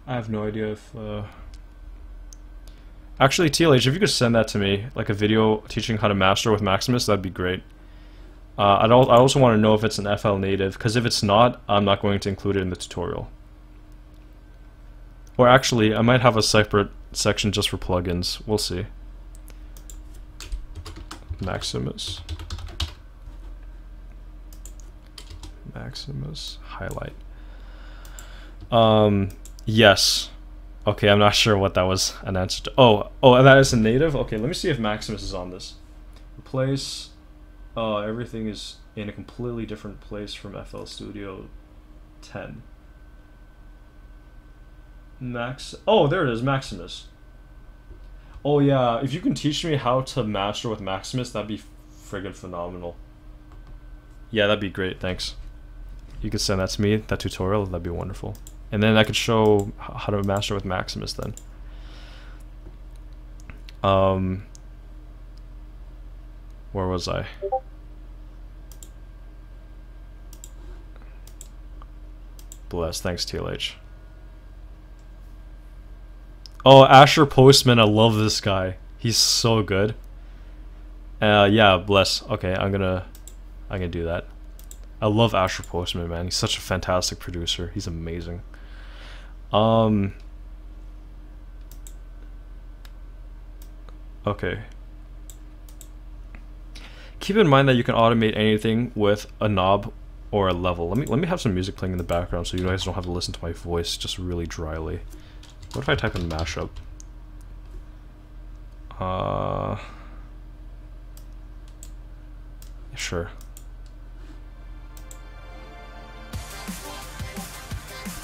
I have no idea if actually, TLH, if you could send that to me, like a video teaching how to master with Maximus, that'd be great. I also want to know if it's an FL native, because if it's not, I'm not going to include it in the tutorial. Or actually, I might have a separate section just for plugins. We'll see. Maximus. Maximus highlight. Yes. Okay, I'm not sure what that was an answer to. Oh, and that is a native? Okay, let me see if Maximus is on this. Replace. Everything is in a completely different place from FL Studio 10. Oh, there it is, Maximus. Oh yeah, if you can teach me how to master with Maximus, that'd be friggin' phenomenal. Yeah, that'd be great, thanks. You could send that to me, that tutorial, that'd be wonderful. And then I could show how to master with Maximus then. Where was I? Bless, thanks TLH. Oh, Asher Postman, I love this guy. He's so good. Yeah, bless. Okay, I'm gonna do that. I love Asher Postman, man. He's such a fantastic producer. He's amazing. Okay. Keep in mind that you can automate anything with a knob or a level. Let me have some music playing in the background so you guys don't have to listen to my voice just really dryly. What if I type in mashup? Sure.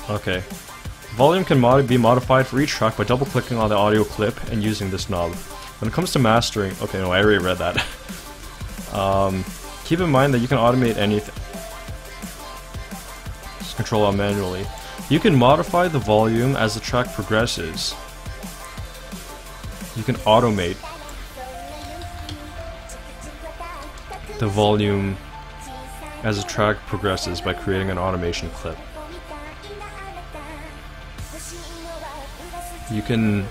Okay. Volume can be modified for each track by double-clicking on the audio clip and using this knob. When it comes to mastering... Okay, no, I already read that. Keep in mind that you can automate anything. Just control Alt manually. You can modify the volume as the track progresses. You can automate the volume as the track progresses by creating an automation clip. You can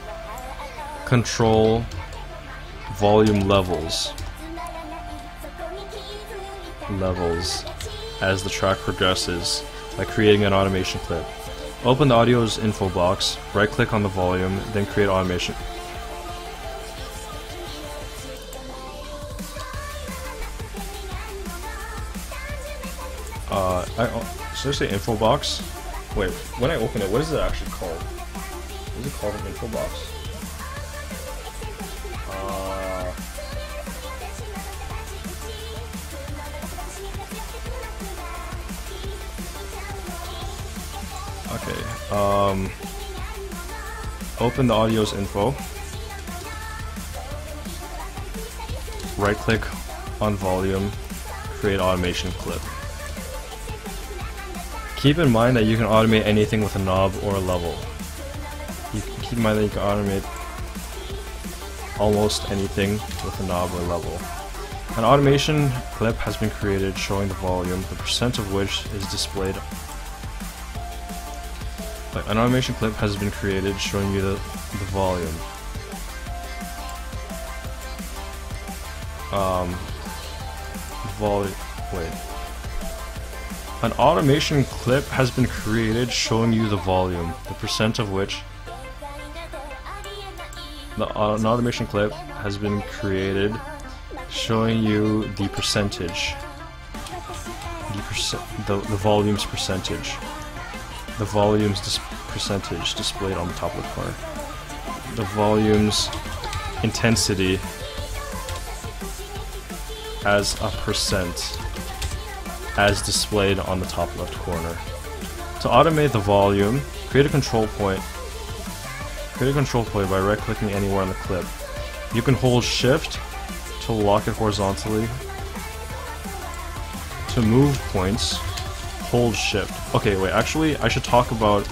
control volume levels as the track progresses by creating an automation clip. Open the audio's info box, right click on the volume, then create automation. Should I say info box? Wait, when I open it, what is it actually called? Is it called an info box? Okay, open the audio's info, right click on volume, create automation clip. Keep in mind that you can automate anything with a knob or a level. You can keep in mind that you can automate almost anything with a knob or level. An automation clip has been created showing the volume, the percent of which is displayed. An automation clip has been created showing you the volume. Wait. An automation clip has been created showing you the volume, the percent of which. An automation clip has been created showing you the percentage. The volume's percentage. The volume's percentage displayed on the top of the car. The volume's intensity as a percent as displayed on the top left corner. To automate the volume, create a control point. Create a control point by right-clicking anywhere on the clip. You can hold Shift to lock it horizontally. To move points, hold Shift. Okay, wait. Actually, I should talk about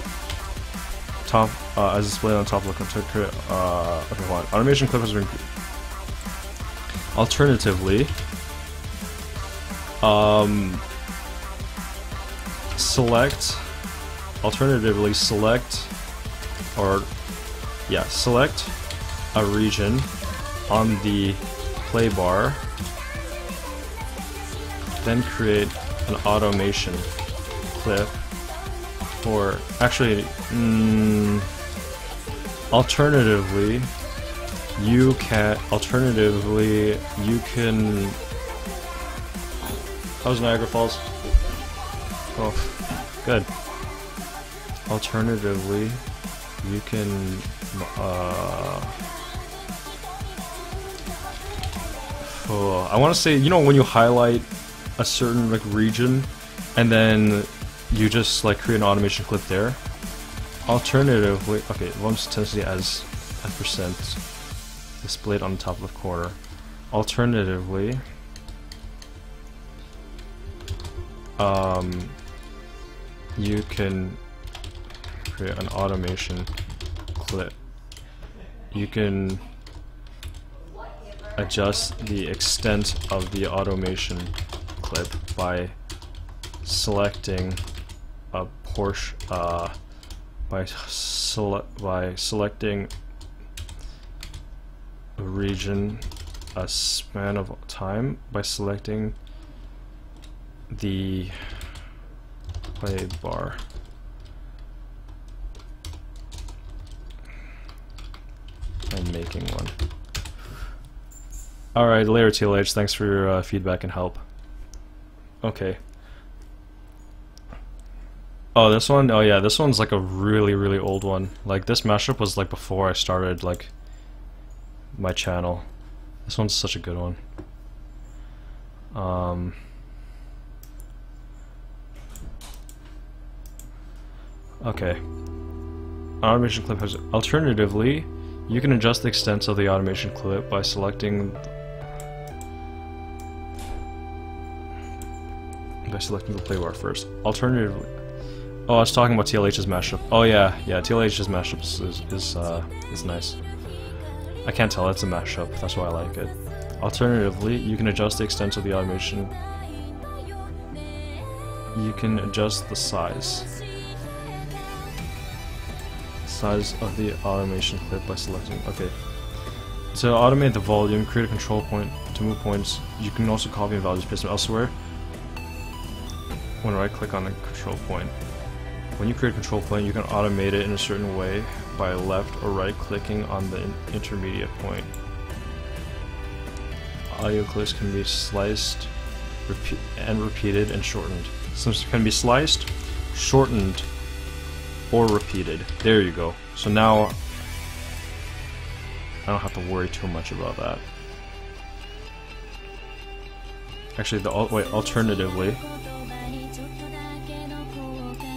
top as displayed on top left. Okay, hold on. Automation clip has been. Alternatively, select a region on the play bar, then create an automation clip for, actually, alternatively you can, how's Niagara Falls? Oh, good. Alternatively, you can, I want to say, you know, when you highlight a certain like region, and then you just like create an automation clip there. Alternatively, okay, volume intensity as a percent displayed on the top left corner. Alternatively, you can create an automation clip. You can adjust the extent of the automation clip by selecting a portion, by selecting a region, a span of time, by selecting the play bar. I'm making one. Alright, later TLH, thanks for your feedback and help. Okay. Oh, this one? Oh yeah, this one's like a really, really old one. Like, this mashup was like before I started, like, my channel. This one's such a good one. Okay. Automation clip has... Alternatively, you can adjust the extent of the automation clip by selecting the play bar first. Alternatively, oh, I was talking about TLH's mashup. Oh yeah, TLH's mashup is nice. I can't tell, it's a mashup. That's why I like it. Alternatively, you can adjust the extent of the automation. You can adjust the size of the automation clip by selecting. Okay. To automate the volume, create a control point to move points. You can also copy and values, paste them elsewhere. When right click on the control point. When you create a control point, you can automate it in a certain way by left or right clicking on the intermediate point. Audio clips can be sliced and repeated and shortened. So it can be sliced, shortened, or repeated. There you go. So now I don't have to worry too much about that. Actually, alternatively,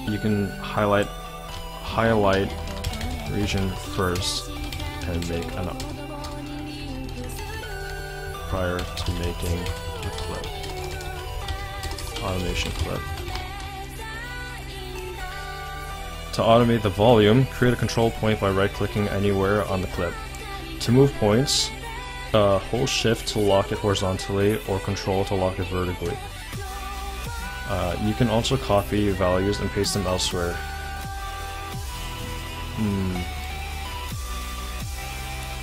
you can highlight region first and make an prior to making the clip. Automation clip. To automate the volume, create a control point by right-clicking anywhere on the clip. To move points, hold Shift to lock it horizontally or Control to lock it vertically. You can also copy values and paste them elsewhere.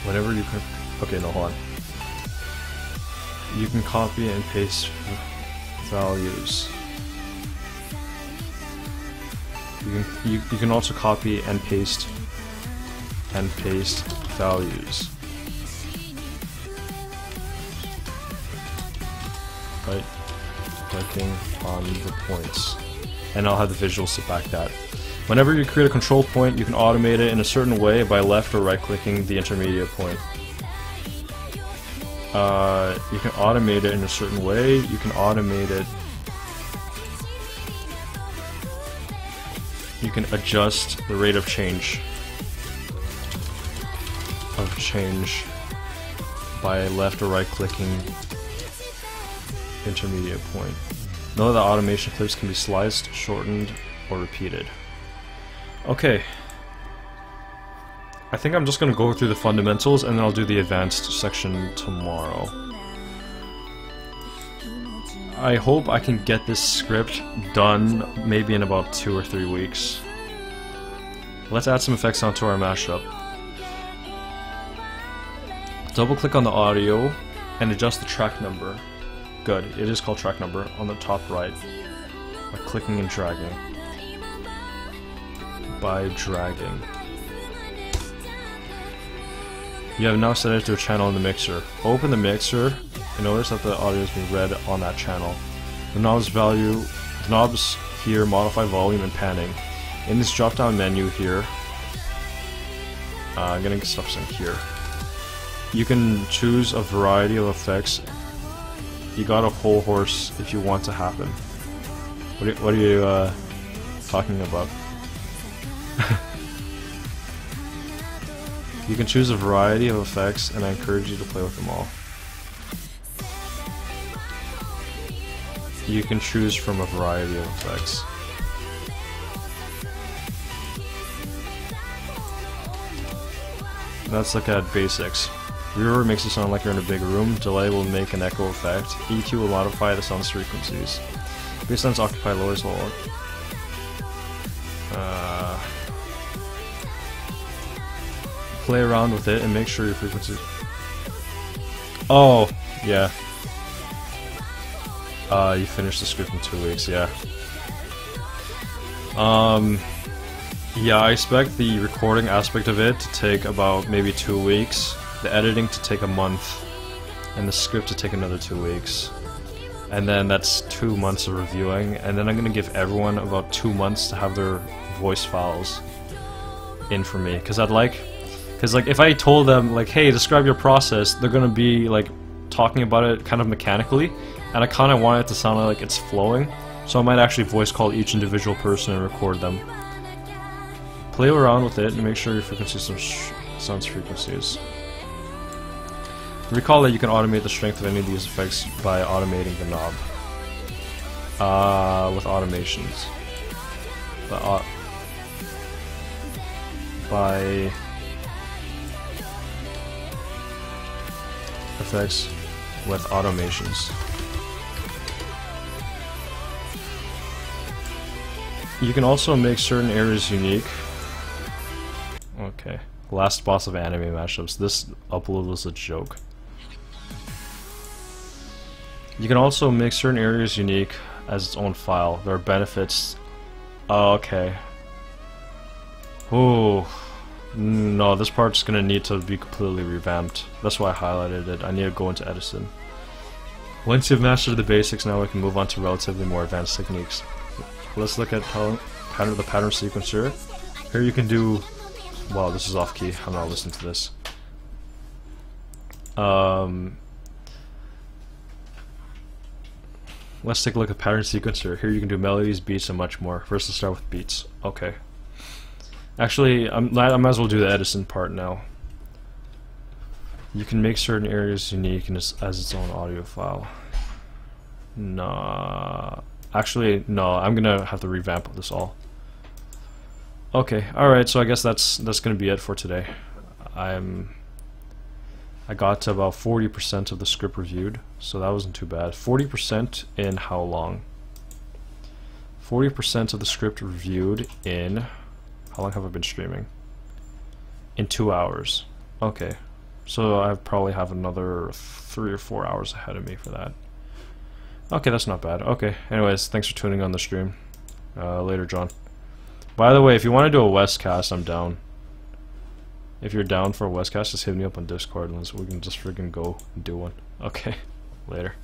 Whenever you can... Okay, no, hold on. You can copy and paste values. You can also copy and paste values. Right, clicking on the points, and I'll have the visuals to back that. Whenever you create a control point, you can automate it in a certain way by left or right clicking the intermediate point. You can automate it in a certain way. You can automate it you can adjust the rate of change by left or right clicking intermediate point. Note that automation clips can be sliced, shortened, or repeated. Okay. I think I'm just gonna go through the fundamentals and then I'll do the advanced section tomorrow. I hope I can get this script done maybe in about 2 or 3 weeks. Let's add some effects onto our mashup. Double click on the audio and adjust the track number. Good, it is called track number on the top right by clicking and dragging. You have now set it to a channel in the mixer. Open the mixer and notice that the audio is being read on that channel. The knobs here modify volume and panning. In this drop down menu here, I'm gonna stop saying here. You can choose a variety of effects. You got a whole horse if you want to happen. What are you talking about? You can choose a variety of effects, and I encourage you to play with them all. You can choose from a variety of effects. Let's look at basics. Reverb makes it sound like you're in a big room. Delay will make an echo effect. EQ will modify the sound's frequencies. Basslines occupy lowest volume. Play around with it and make sure your frequency. Oh, yeah. You finished the script in 2 weeks, yeah. Yeah, I expect the recording aspect of it to take about maybe 2 weeks, the editing to take a month, and the script to take another 2 weeks. And then that's 2 months of reviewing, and then I'm gonna give everyone about 2 months to have their voice files in for me, because like if I told them like, hey, describe your process, they're gonna be like talking about it kind of mechanically, and I kind of want it to sound like it's flowing, so I might actually voice call each individual person and record them. Play around with it and make sure your frequencies sounds frequencies. Recall that you can automate the strength of any of these effects by automating the knob. With automations. By effects with automations. You can also make certain areas unique. Okay. Last boss of anime mashups. This upload was a joke. You can also make certain areas unique as its own file. There are benefits. Oh, okay. Ooh. No, this part's gonna need to be completely revamped. That's why I highlighted it. I need to go into Edison. Once you've mastered the basics, now we can move on to relatively more advanced techniques. Let's look at the pattern sequencer. Here you can do... Wow, this is off key. I'm not listening to this. Let's take a look at pattern sequencer. Here you can do melodies, beats, and much more. First, let's start with beats. Okay. Actually, I might as well do the Edison part now. You can make certain areas unique and as its own audio file. Nah. Actually, no. I'm gonna have to revamp this all. Okay. All right. So I guess that's gonna be it for today. I got to about 40% of the script reviewed, so that wasn't too bad. 40% in how long? 40% of the script reviewed in... How long have I been streaming? In 2 hours. Okay. So I probably have another 3 or 4 hours ahead of me for that. Okay, that's not bad. Okay, anyways, thanks for tuning on the stream. Later, John. By the way, if you want to do a Westcast, I'm down. If you're down for a Westcast, just hit me up on Discord and we can just freaking go do one. Okay, later.